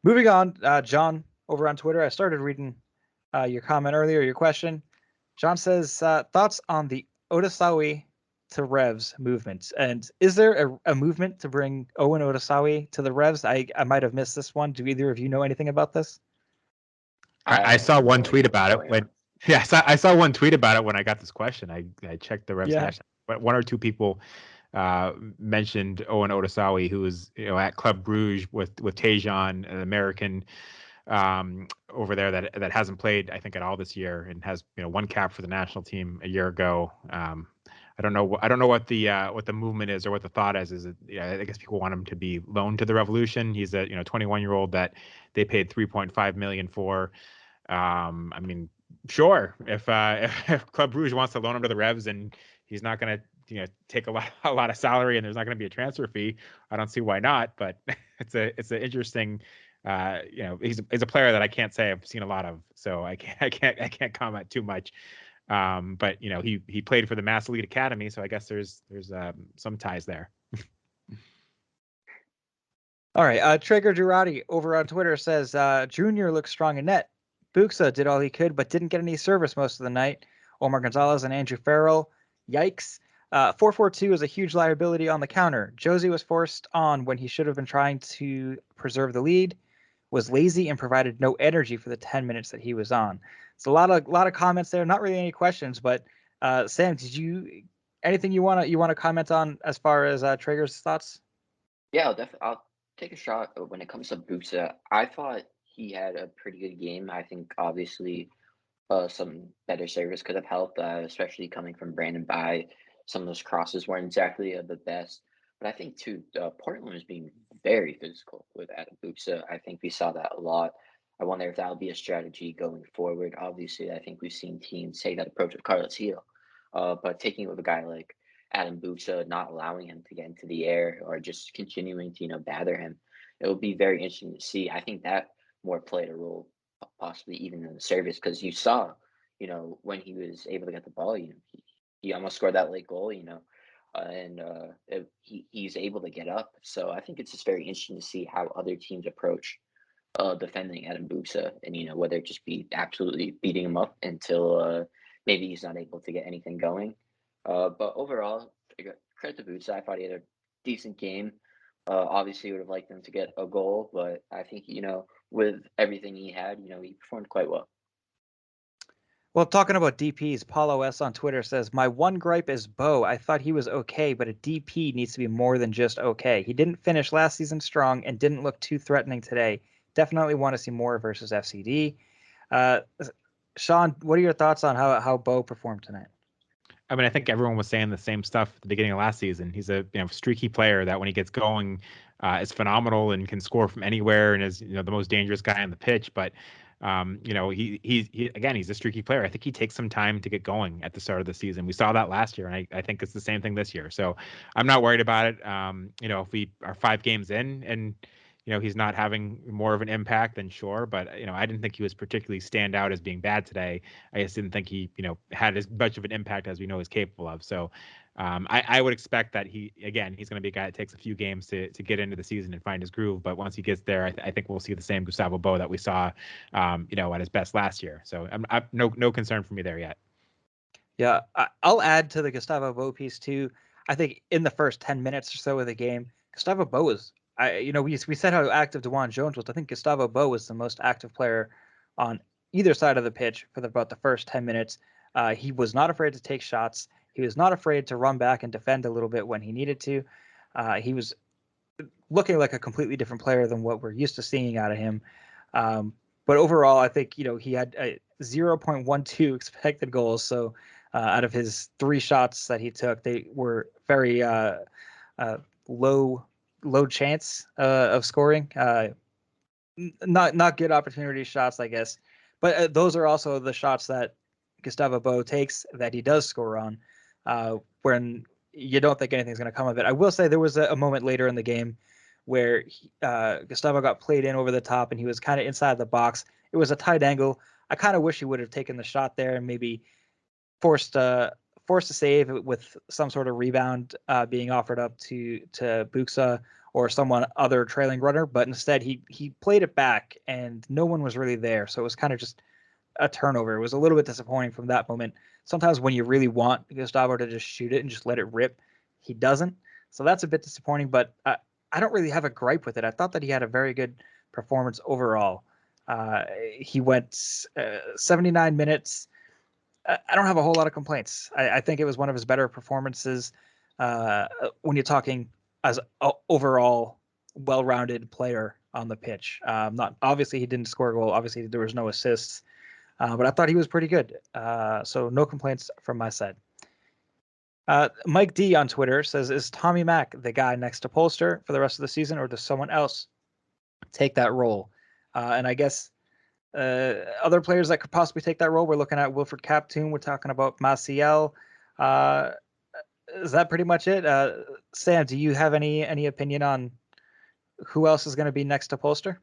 Moving on, John over on Twitter. I started reading your comment earlier, your question. John says, thoughts on the Otasawi to Revs movement, and is there a movement to bring Owen Otasawi to the Revs? I might have missed this one. Do either of you know anything about this? I saw one tweet about it when. Yeah, I saw one tweet about it when I got this question. I checked the Revs hashtag, but one or two people mentioned Owen Otasawi, who was at Club Brugge with Tejan, an American over there that hasn't played, I think, at all this year, and has one cap for the national team a year ago. I don't know what the movement is or what the thought is. Is it? I guess people want him to be loaned to the Revolution. He's a 21-year-old that they paid $3.5 million for. I mean, sure, if Club Brugge wants to loan him to the Revs and he's not going to take a lot of salary and there's not going to be a transfer fee, I don't see why not. But it's an interesting. He's a player that I can't say I've seen a lot of, so I can't comment too much. But he played for the Mass Elite Academy, so I guess there's some ties there. All right, Traeger Girardi over on Twitter says Junior looks strong in net. Buxa did all he could, but didn't get any service most of the night. Omar Gonzalez and Andrew Farrell, yikes. 4-4-2 is a huge liability on the counter. Josie was forced on when he should have been trying to preserve the lead, was lazy, and provided no energy for the 10 minutes that he was on. It's a lot of comments there. Not really any questions, but Sam, did you anything you want to comment on as far as Traeger's thoughts? Yeah, I'll take a shot when it comes to Buxa. I thought he had a pretty good game. I think obviously some better service could have helped, especially coming from Brandon Bai. Some of those crosses weren't exactly the best. But I think, too, Portland was being very physical with Adam Buxa. I think we saw that a lot. I wonder if that'll be a strategy going forward. Obviously, I think we've seen teams take that approach with Carlos Gil. But taking it with a guy like Adam Buxa, not allowing him to get into the air or just continuing to, bather him, it will be very interesting to see. I think that more played a role, possibly even in the service, because you saw, when he was able to get the ball, he almost scored that late goal, and he's able to get up. So I think it's just very interesting to see how other teams approach defending Adam Buxa, and whether it just be absolutely beating him up until maybe he's not able to get anything going. But overall, credit to Buxa. I thought he had a decent game. Obviously, would have liked him to get a goal, but I think with everything he had, he performed quite well. Well, talking about DPs, Paulo S on Twitter says, "My one gripe is Bo. I thought he was okay, but a DP needs to be more than just okay. He didn't finish last season strong and didn't look too threatening today. Definitely want to see more versus FCD." Uh, Sean, what are your thoughts on how Bo performed tonight? I mean, I think everyone was saying the same stuff at the beginning of last season. He's a streaky player that when he gets going is phenomenal and can score from anywhere and is the most dangerous guy on the pitch. But he again, he's a streaky player. I think he takes some time to get going at the start of the season. We saw that last year, and I think it's the same thing this year. So I'm not worried about it. If we are 5 games in and he's not having more of an impact, then sure. But I didn't think he was particularly stand out as being bad today. I just didn't think he had as much of an impact as we know he's capable of. So I would expect that he's going to be a guy that takes a few games to get into the season and find his groove. But once he gets there, I think we'll see the same Gustavo Bo that we saw at his best last year. So I'm no concern for me there yet. Yeah, I'll add to the Gustavo Bo piece too. I think in the first 10 minutes or so of the game, Gustavo Bo was, we said how active DeJuan Jones was. I think Gustavo Bo was the most active player on either side of the pitch for about the first 10 minutes. He was not afraid to take shots. He was not afraid to run back and defend a little bit when he needed to. He was looking like a completely different player than what we're used to seeing out of him. But overall, I think he had a 0.12 expected goals. So out of his 3 shots that he took, they were very low chance of scoring. Not good opportunity shots, I guess. But those are also the shots that Gustavo Bo takes that he does score on, when you don't think anything's going to come of it. I will say there was a moment later in the game where Gustavo got played in over the top and he was kind of inside the box. It was a tight angle. I kind of wish he would have taken the shot there and maybe forced a save with some sort of rebound being offered up to Buxa or someone other trailing runner. But instead, he played it back and no one was really there. So it was kind of just a turnover. It was a little bit disappointing from that moment. Sometimes when you really want Gustavo to just shoot it and just let it rip, he doesn't. So that's a bit disappointing, but I don't really have a gripe with it. I thought that he had a very good performance overall. He went 79 minutes. I don't have a whole lot of complaints. I think it was one of his better performances when you're talking as an overall well-rounded player on the pitch. Not obviously he didn't score a goal. Obviously there was no assists, but I thought he was pretty good. So no complaints from my side. Mike D on Twitter says, "Is Tommy Mack the guy next to Polster for the rest of the season, or does someone else take that role?" And I guess other players that could possibly take that role, we're looking at Wilfred Captoon. We're talking about Maciel. Is that pretty much it? Sam, do you have any opinion on who else is going to be next to Polster?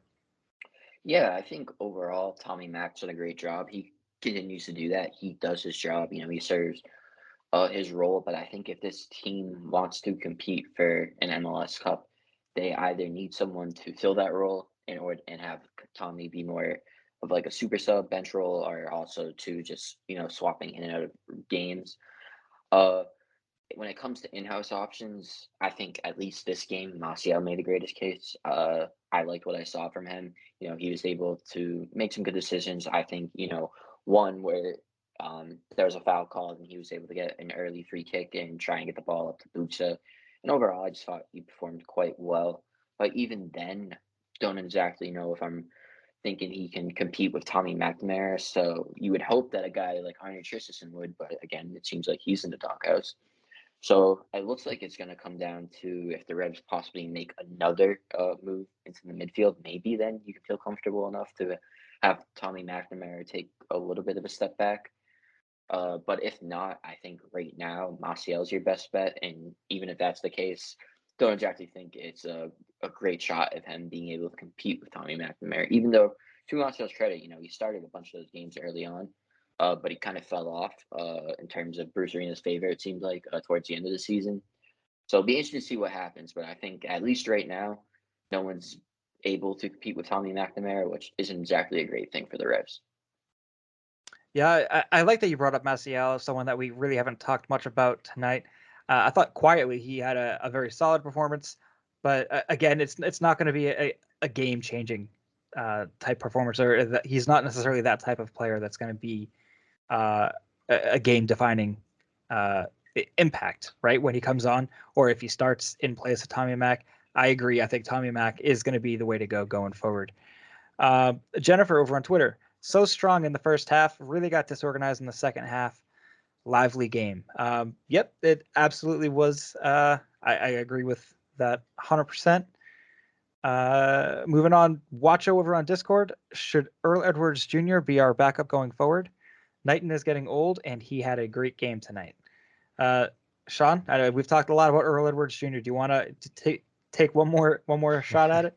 Yeah, I think overall Tommy Mack's done a great job. He continues to do that. He does his job. He serves his role. But I think if this team wants to compete for an MLS Cup, they either need someone to fill that role in order and have Tommy be more of like a super sub bench role, or also to just swapping in and out of games. Uh, when it comes to in-house options, I think at least this game, Martial made the greatest case. I liked what I saw from him. He was able to make some good decisions. I think, one where there was a foul called and he was able to get an early free kick and try and get the ball up to Bucha. And overall, I just thought he performed quite well. But even then, don't exactly know if I'm thinking he can compete with Tommy McNamara. So you would hope that a guy like Arne Tristison would, but again, it seems like he's in the doghouse. So it looks like it's going to come down to if the Revs possibly make another move into the midfield. Maybe then you can feel comfortable enough to have Tommy McNamara take a little bit of a step back. But if not, I think right now Martial's your best bet. And even if that's the case, don't exactly think it's a great shot of him being able to compete with Tommy McNamara. Even though, to Martial's credit, he started a bunch of those games early on. But he kind of fell off in terms of Bruce Arena's favor, it seemed like, towards the end of the season. So it'll be interesting to see what happens. But I think at least right now, no one's able to compete with Tommy McNamara, which isn't exactly a great thing for the Revs. Yeah, I like that you brought up Maciel, someone that we really haven't talked much about tonight. I thought quietly he had a very solid performance, but again, it's not going to be a game changing type performance, or that he's not necessarily that type of player that's going to be a game defining impact, right? When he comes on, or if he starts in place of Tommy Mack. I agree. I think Tommy Mack is going to be the way to go going forward. Jennifer over on Twitter, so strong in the first half, really got disorganized in the second half. Lively game. Yep, it absolutely was. I agree with that 100%. Moving on, Watcho over on Discord. Should Earl Edwards Jr. be our backup going forward? Knighton is getting old, and he had a great game tonight. Sean, we've talked a lot about Earl Edwards Jr. Do you want to take one more shot at it?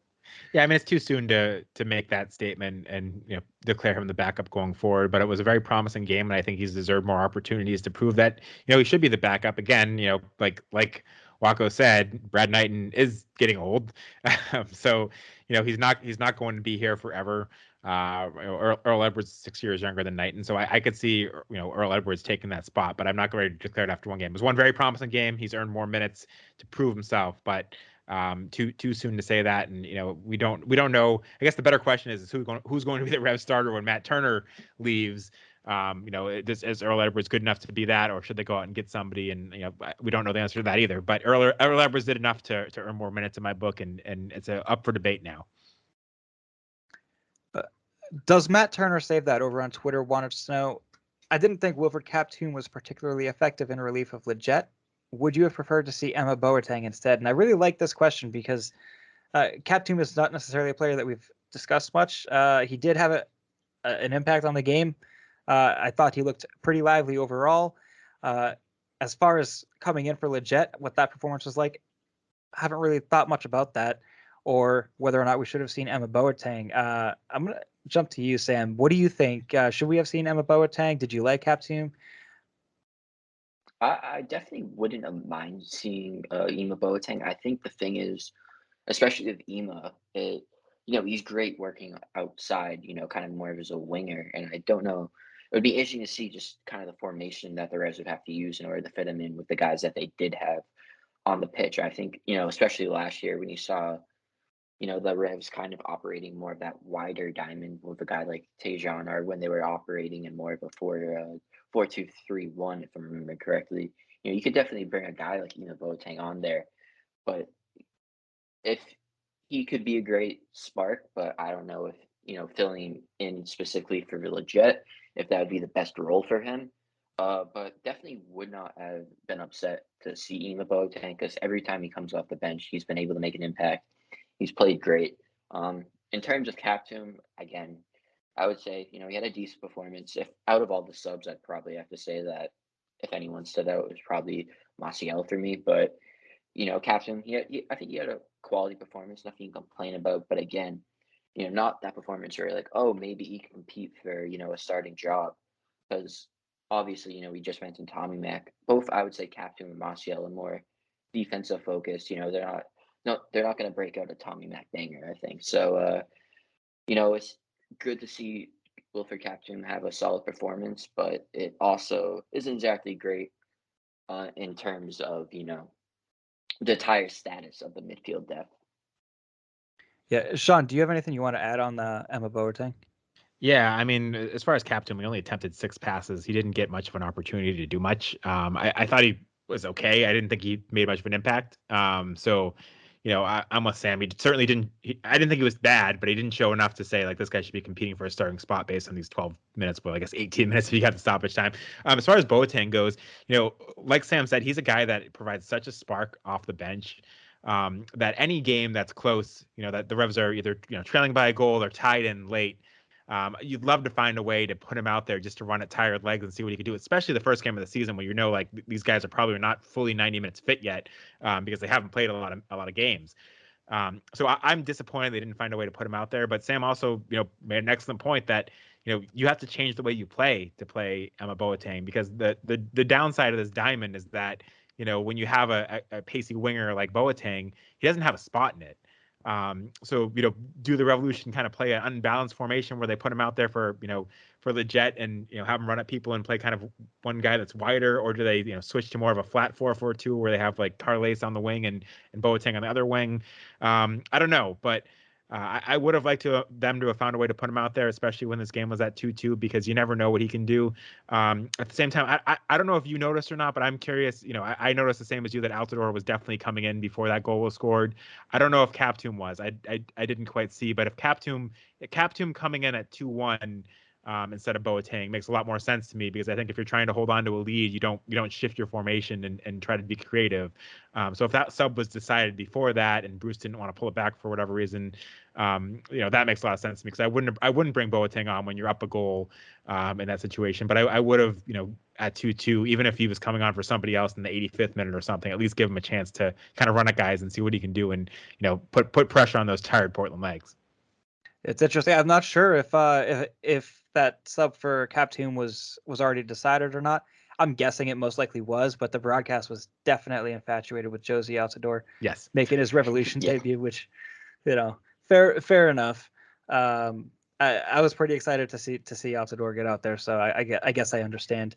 Yeah, I mean, it's too soon to make that statement and declare him the backup going forward. But it was a very promising game, and I think he's deserved more opportunities to prove that he should be the backup again. Like Wako said, Brad Knighton is getting old, so he's not going to be here forever. Earl Edwards is 6 years younger than Knighton, so I could see Earl Edwards taking that spot. But I'm not going to declare it after one game. It was one very promising game. He's earned more minutes to prove himself, but. Too soon to say that, and we don't know. I guess the better question is who's going to be the Rev starter when Matt Turner leaves. Is Earl Edwards good enough to be that, or should they go out and get somebody? And we don't know the answer to that either. But Earl Edwards did enough to earn more minutes in my book, and it's up for debate now. Does Matt Turner save that over on Twitter? Wanted to know. I didn't think Wilfred Captoon was particularly effective in relief of Leggett. Would you have preferred to see Emma Boateng instead? And I really like this question because Captoon is not necessarily a player that we've discussed much. He did have an impact on the game. I thought he looked pretty lively overall. As far as coming in for Leggett, what that performance was like, I haven't really thought much about that, or whether or not we should have seen Emma Boateng. I'm going to jump to you, Sam. What do you think? Should we have seen Emma Boateng? Did you like Captoon? I definitely wouldn't have mind seeing Ema Boateng. I think the thing is, especially with Ema, he's great working outside, kind of more of as a winger. And I don't know, it would be interesting to see just kind of the formation that the Revs would have to use in order to fit him in with the guys that they did have on the pitch. I think, especially last year when you saw, the Revs kind of operating more of that wider diamond with a guy like Tejan, or when they were operating in more of a 4-2-3-1, if I'm remembering correctly. You could definitely bring a guy like Boateng on there, but if he could be a great spark, but I don't know if filling in specifically for Leggett, if that would be the best role for him. But definitely would not have been upset to see Ema Boateng, because every time he comes off the bench, he's been able to make an impact. He's played great. In terms of Captoon, again, I would say, he had a decent performance. If out of all the subs, I'd probably have to say that if anyone stood out, it was probably Musket for me. But, Captoon, I think he had a quality performance, nothing you can complain about. But again, not that performance where you're like, oh, maybe he can compete for, a starting job. Because obviously, we just mentioned Tommy Mack. Both, I would say, Captoon and Musket are more defensive focused. They're not going to break out a Tommy Mack banger, I think. So, it's good to see Wilfred Captoon have a solid performance, but it also isn't exactly great in terms of, the entire status of the midfield depth. Yeah, Sean, do you have anything you want to add on the Emma Boateng? Yeah, I mean, as far as Captain, we only attempted 6 passes. He didn't get much of an opportunity to do much. I thought he was okay. I didn't think he made much of an impact. So, I'm with Sam. He certainly didn't. I didn't think he was bad, but he didn't show enough to say like this guy should be competing for a starting spot based on these 12 minutes. But I guess 18 minutes if you got the stoppage time. As far as Boateng goes, like Sam said, he's a guy that provides such a spark off the bench. That any game that's close, that the Revs are either trailing by a goal or tied in late. You'd love to find a way to put him out there just to run at tired legs and see what he could do, especially the first game of the season when like these guys are probably not fully 90 minutes fit yet because they haven't played a lot of games. So I'm disappointed they didn't find a way to put him out there. But Sam also made an excellent point that you have to change the way you play to play Emma Boateng, because the downside of this diamond is that when you have a pacey winger like Boateng, he doesn't have a spot in it. So do the Revolution kind of play an unbalanced formation where they put him out there for Leggett and have him run at people and play kind of one guy that's wider, or do they switch to more of a flat 4-4-2 where they have like Carles on the wing and Boateng on the other wing? I don't know, but I would have liked them to have found a way to put him out there, especially when this game was at 2-2, because you never know what he can do. At the same time, I don't know if you noticed or not, but I'm curious. I noticed the same as you that Altidore was definitely coming in before that goal was scored. I don't know if Captoom was. I didn't quite see, but if Captoom coming in at 2-1. Instead of Boateng makes a lot more sense to me, because I think if you're trying to hold on to a lead, you don't shift your formation and try to be creative. So if that sub was decided before that and Bruce didn't want to pull it back for whatever reason, that makes a lot of sense to me, because I wouldn't bring Boateng on when you're up a goal in that situation. But I would have, at 2-2, even if he was coming on for somebody else in the 85th minute or something, at least give him a chance to kind of run at guys and see what he can do, and put pressure on those tired Portland legs. It's interesting. I'm not sure if that sub for Captoon was already decided or not. I'm guessing it most likely was, but the broadcast was definitely infatuated with Josie Altidore Yes, making his Revolution Yeah. debut, which, fair enough. I was pretty excited to see Altidore get out there, so I guess I understand.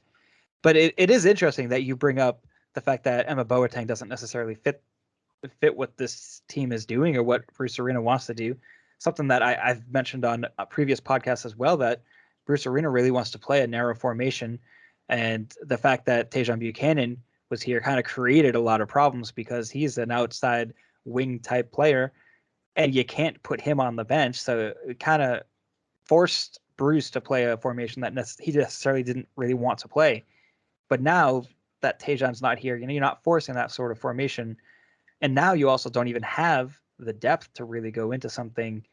But it is interesting that you bring up the fact that Emma Boateng doesn't necessarily fit what this team is doing or what Bruce Arena wants to do. Something that I've mentioned on a previous podcast as well, that Bruce Arena really wants to play a narrow formation, and the fact that Tajon Buchanan was here kind of created a lot of problems, because he's an outside wing type player, and you can't put him on the bench. So it kind of forced Bruce to play a formation that he necessarily didn't really want to play. But now that Tajon's not here, you're not forcing that sort of formation. And now you also don't even have the depth to really go into something,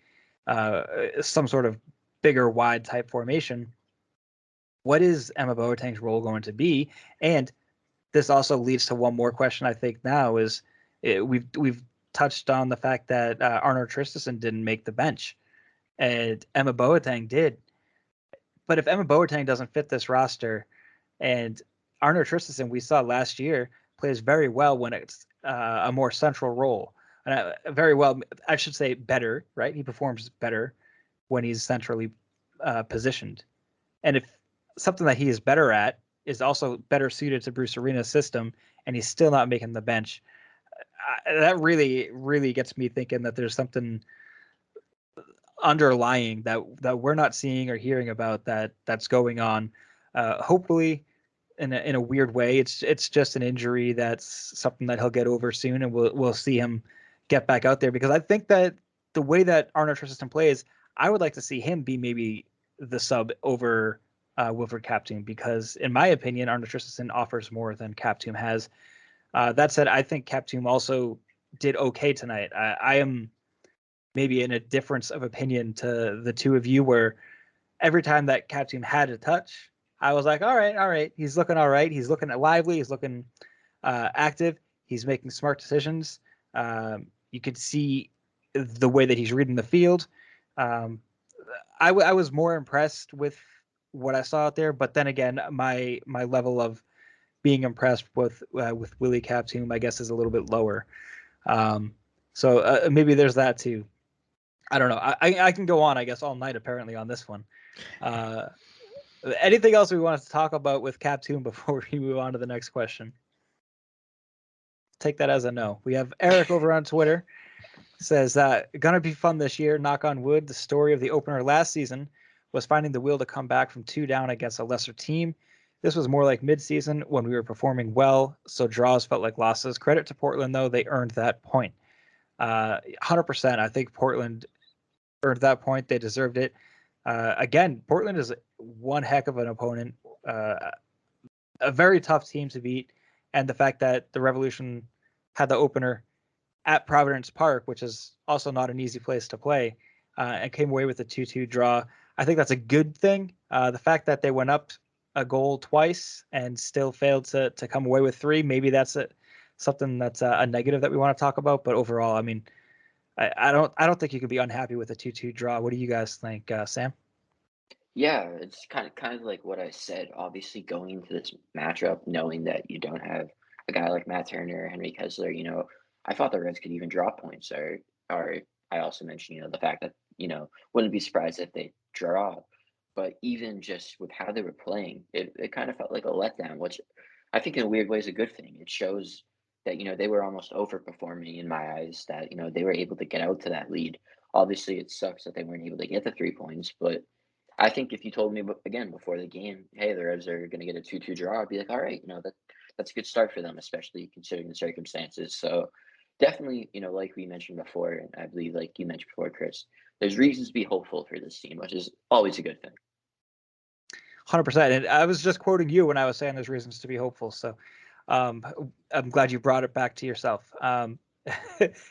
some sort of bigger, wide type formation. What is Emma Boateng's role going to be? And this also leads to one more question, I think, now is we've touched on the fact that Arnold Traustason didn't make the bench, and Emma Boateng did. But if Emma Boateng doesn't fit this roster, and Arnold Traustason, we saw last year, plays very well when it's a more central role. And very well, I should say better, right? He performs better when he's centrally positioned. And if something that he is better at is also better suited to Bruce Arena's system, and he's still not making the bench, that really, really gets me thinking that there's something underlying that we're not seeing or hearing about that's going on. Hopefully, in a weird way, it's just an injury that's something that he'll get over soon, and we'll see him get back out there, because I think that the way that Arnold Traustason plays, I would like to see him be maybe the sub over Wilfred Captoom, because in my opinion, Arnold Traustason offers more than Captoom has. That said, I think Captoom also did okay tonight. I am maybe in a difference of opinion to the two of you, where every time that Captoom had a touch, I was like, all right, he's looking all right. He's looking lively. He's looking active. He's making smart decisions. You could see the way that he's reading the field. I was more impressed with what I saw out there, but then again, my level of being impressed with Willie Captoom, I guess, is a little bit lower. So maybe there's that too. I don't know. I can go on, I guess, all night apparently on this one. Anything else we wanted to talk about with Captoom before we move on to the next question? Take that as a no. We have Eric over on Twitter. Says, gonna be fun this year, knock on wood. The story of the opener last season was finding the will to come back from 2 down against a lesser team. This was more like mid-season when we were performing well, so draws felt like losses. Credit to Portland, though, they earned that point. 100%. I think Portland earned that point. They deserved it. Again, Portland is one heck of an opponent, a very tough team to beat, and the fact that the Revolution had the opener at Providence Park, which is also not an easy place to play, and came away with a 2-2 draw, I think that's a good thing. The fact that they went up a goal twice and still failed to come away with 3, maybe that's something that's a negative that we want to talk about. But overall, I mean, I don't think you could be unhappy with a 2-2 draw. What do you guys think, Sam? Yeah, it's kind of like what I said. Obviously, going into this matchup, knowing that you don't have a guy like Matt Turner, Henry Kessler, I thought the Reds could even draw points. Or I also mentioned, the fact that wouldn't be surprised if they draw. But even just with how they were playing, it kind of felt like a letdown, which I think in a weird way is a good thing. It shows that they were almost overperforming in my eyes. That they were able to get out to that lead Obviously, it sucks that they weren't able to get the 3 points, but I think if you told me again before the game, hey, the Revs are going to get a 2-2 draw, I'd be like, all right, that's a good start for them, especially considering the circumstances. So definitely, like we mentioned before, and I believe like you mentioned before, Kris, there's reasons to be hopeful for this team, which is always a good thing. 100%. And I was just quoting you when I was saying there's reasons to be hopeful. So I'm glad you brought it back to yourself.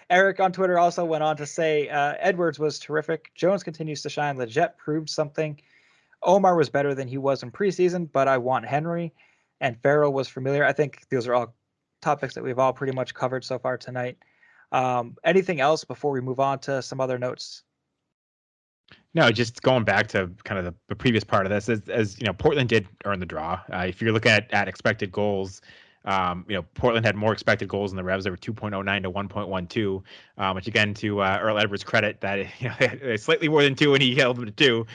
Eric on Twitter also went on to say Edwards was terrific. Jones continues to shine. Leggett proved something. Omar was better than he was in preseason, but I want Henry. And Farrell was familiar. I think those are all topics that we've all pretty much covered so far tonight. Anything else before we move on to some other notes? No, just going back to kind of the previous part of this, as Portland did earn the draw. If you're looking at expected goals, Portland had more expected goals than the Revs. They were 2.09 to 1.12, which again, to Earl Edwards' credit, that slightly more than 2 and he held them to 2.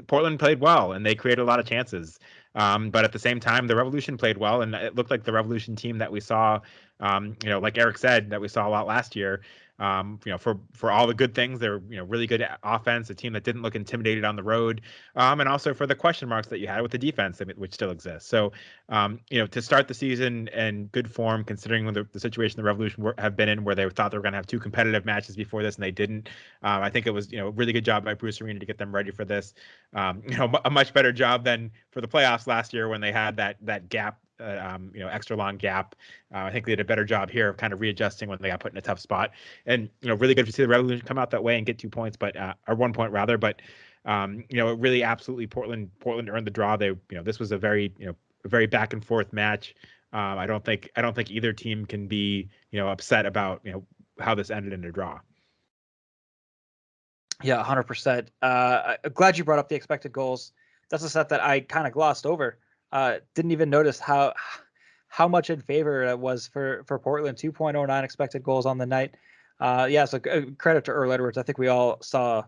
Portland played well and they created a lot of chances. But at the same time, the Revolution played well, and it looked like the Revolution team that we saw, like Eric said, that we saw a lot last year. For all the good things, they're really good offense, a team that didn't look intimidated on the road, and also for the question marks that you had with the defense, which still exists. So, to start the season in good form, considering the situation the Revolution have been in, where they thought they were going to have 2 competitive matches before this and they didn't. I think it was a really good job by Bruce Arena to get them ready for this. A much better job than for the playoffs last year when they had that gap. Extra long gap. I think they did a better job here of kind of readjusting when they got put in a tough spot. And really good to see the Revolution come out that way and get 2 points, or 1 point rather. But it really absolutely Portland earned the draw. They this was a very back and forth match. I don't think either team can be upset about how this ended in a draw. Yeah, 100%. I'm glad you brought up the expected goals. That's a stat that I kind of glossed over. Didn't even notice how much in favor it was for Portland. 2.09 expected goals on the night. So credit to Earl Edwards. I think we all saw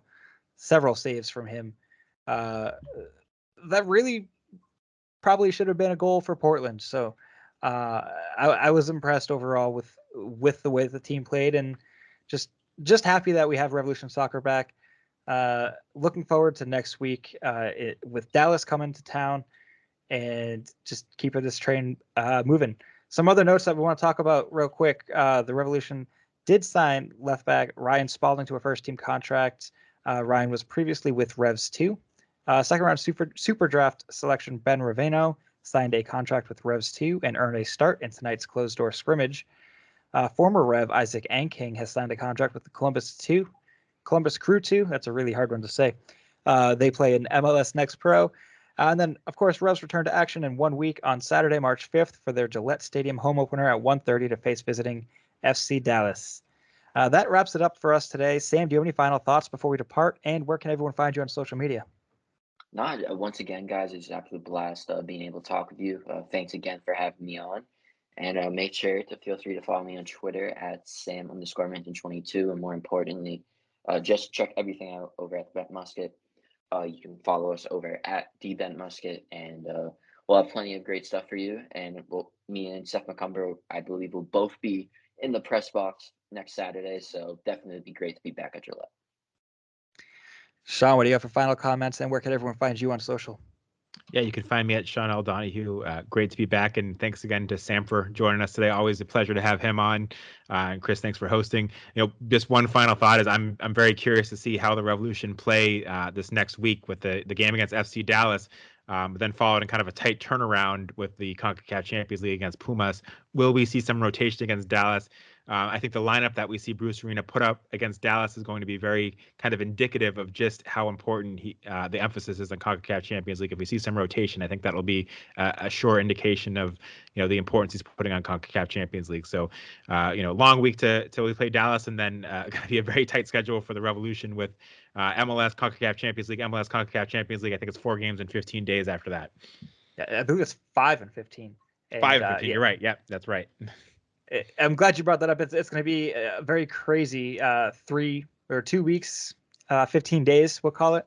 several saves from him. That really probably should have been a goal for Portland. So I was impressed overall with the way the team played, and just happy that we have Revolution Soccer back. Looking forward to next week with Dallas coming to town, and just keeping this train moving. Some other notes that we want to talk about real quick. The Revolution did sign left back Ryan Spalding to a first team contract. Ryan was previously with Revs 2. Second round super draft selection Ben Raveno signed a contract with Revs 2 and earned a start in tonight's closed door scrimmage. Former Rev Isaac Anking has signed a contract with the Columbus Crew 2. That's a really hard one to say. They play in MLS Next Pro. And then, of course, Revs return to action in 1 week on Saturday, March 5th for their Gillette Stadium home opener at 1:30 to face visiting FC Dallas. That wraps it up for us today. Sam, do you have any final thoughts before we depart? And where can everyone find you on social media? No, once again, guys, it's an absolute blast being able to talk with you. Thanks again for having me on. And make sure to feel free to follow me on Twitter at Sam_Minton22. And more importantly, just check everything out over at the Bet Musket. You can follow us over at @DBentMusket, and we'll have plenty of great stuff for you. And me and Seth McCumber, I believe, will both be in the press box next Saturday. So definitely be great to be back at Gillette. Sean, what do you have for final comments, and where can everyone find you on social? Yeah, you can find me at Sean L. Donahue. Great to be back, and thanks again to Sam for joining us today. Always a pleasure to have him on. And Kris, thanks for hosting. Just one final thought is I'm very curious to see how the Revolution play this next week with the game against FC Dallas. Then followed in kind of a tight turnaround with the CONCACAF Champions League against Pumas. Will we see some rotation against Dallas? I think the lineup that we see Bruce Arena put up against Dallas is going to be very kind of indicative of just how important the emphasis is on CONCACAF Champions League. If we see some rotation, I think that'll be a sure indication of the importance he's putting on CONCACAF Champions League. So long week till we play Dallas, and then going to be a very tight schedule for the Revolution with MLS CONCACAF Champions League, MLS CONCACAF Champions League. I think it's 4 games in 15 days after that. Yeah, I believe it's 5 and 15. 5 and 15. Yeah. You're right. Yeah, that's right. I'm glad you brought that up. It's going to be a very crazy 3 or 2 weeks, 15 days, we'll call it.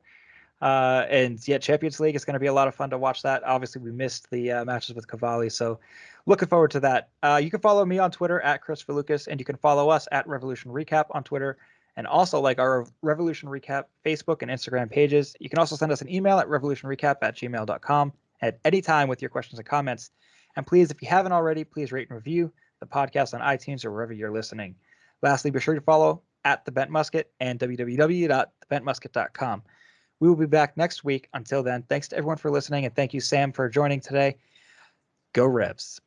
And yeah, Champions League is going to be a lot of fun to watch that. Obviously, we missed the matches with Cavalli, so looking forward to that. You can follow me on Twitter at Kris Valukis, and you can follow us at Revolution Recap on Twitter and also like our Revolution Recap Facebook and Instagram pages. You can also send us an email at revolutionrecap@gmail.com at any time with your questions and comments. And please, if you haven't already, please rate and review the podcast on iTunes or wherever you're listening. Lastly, be sure to follow at The Bent Musket and www.thebentmusket.com. We will be back next week. Until then, thanks to everyone for listening, and thank you, Sam, for joining today. Go Revs.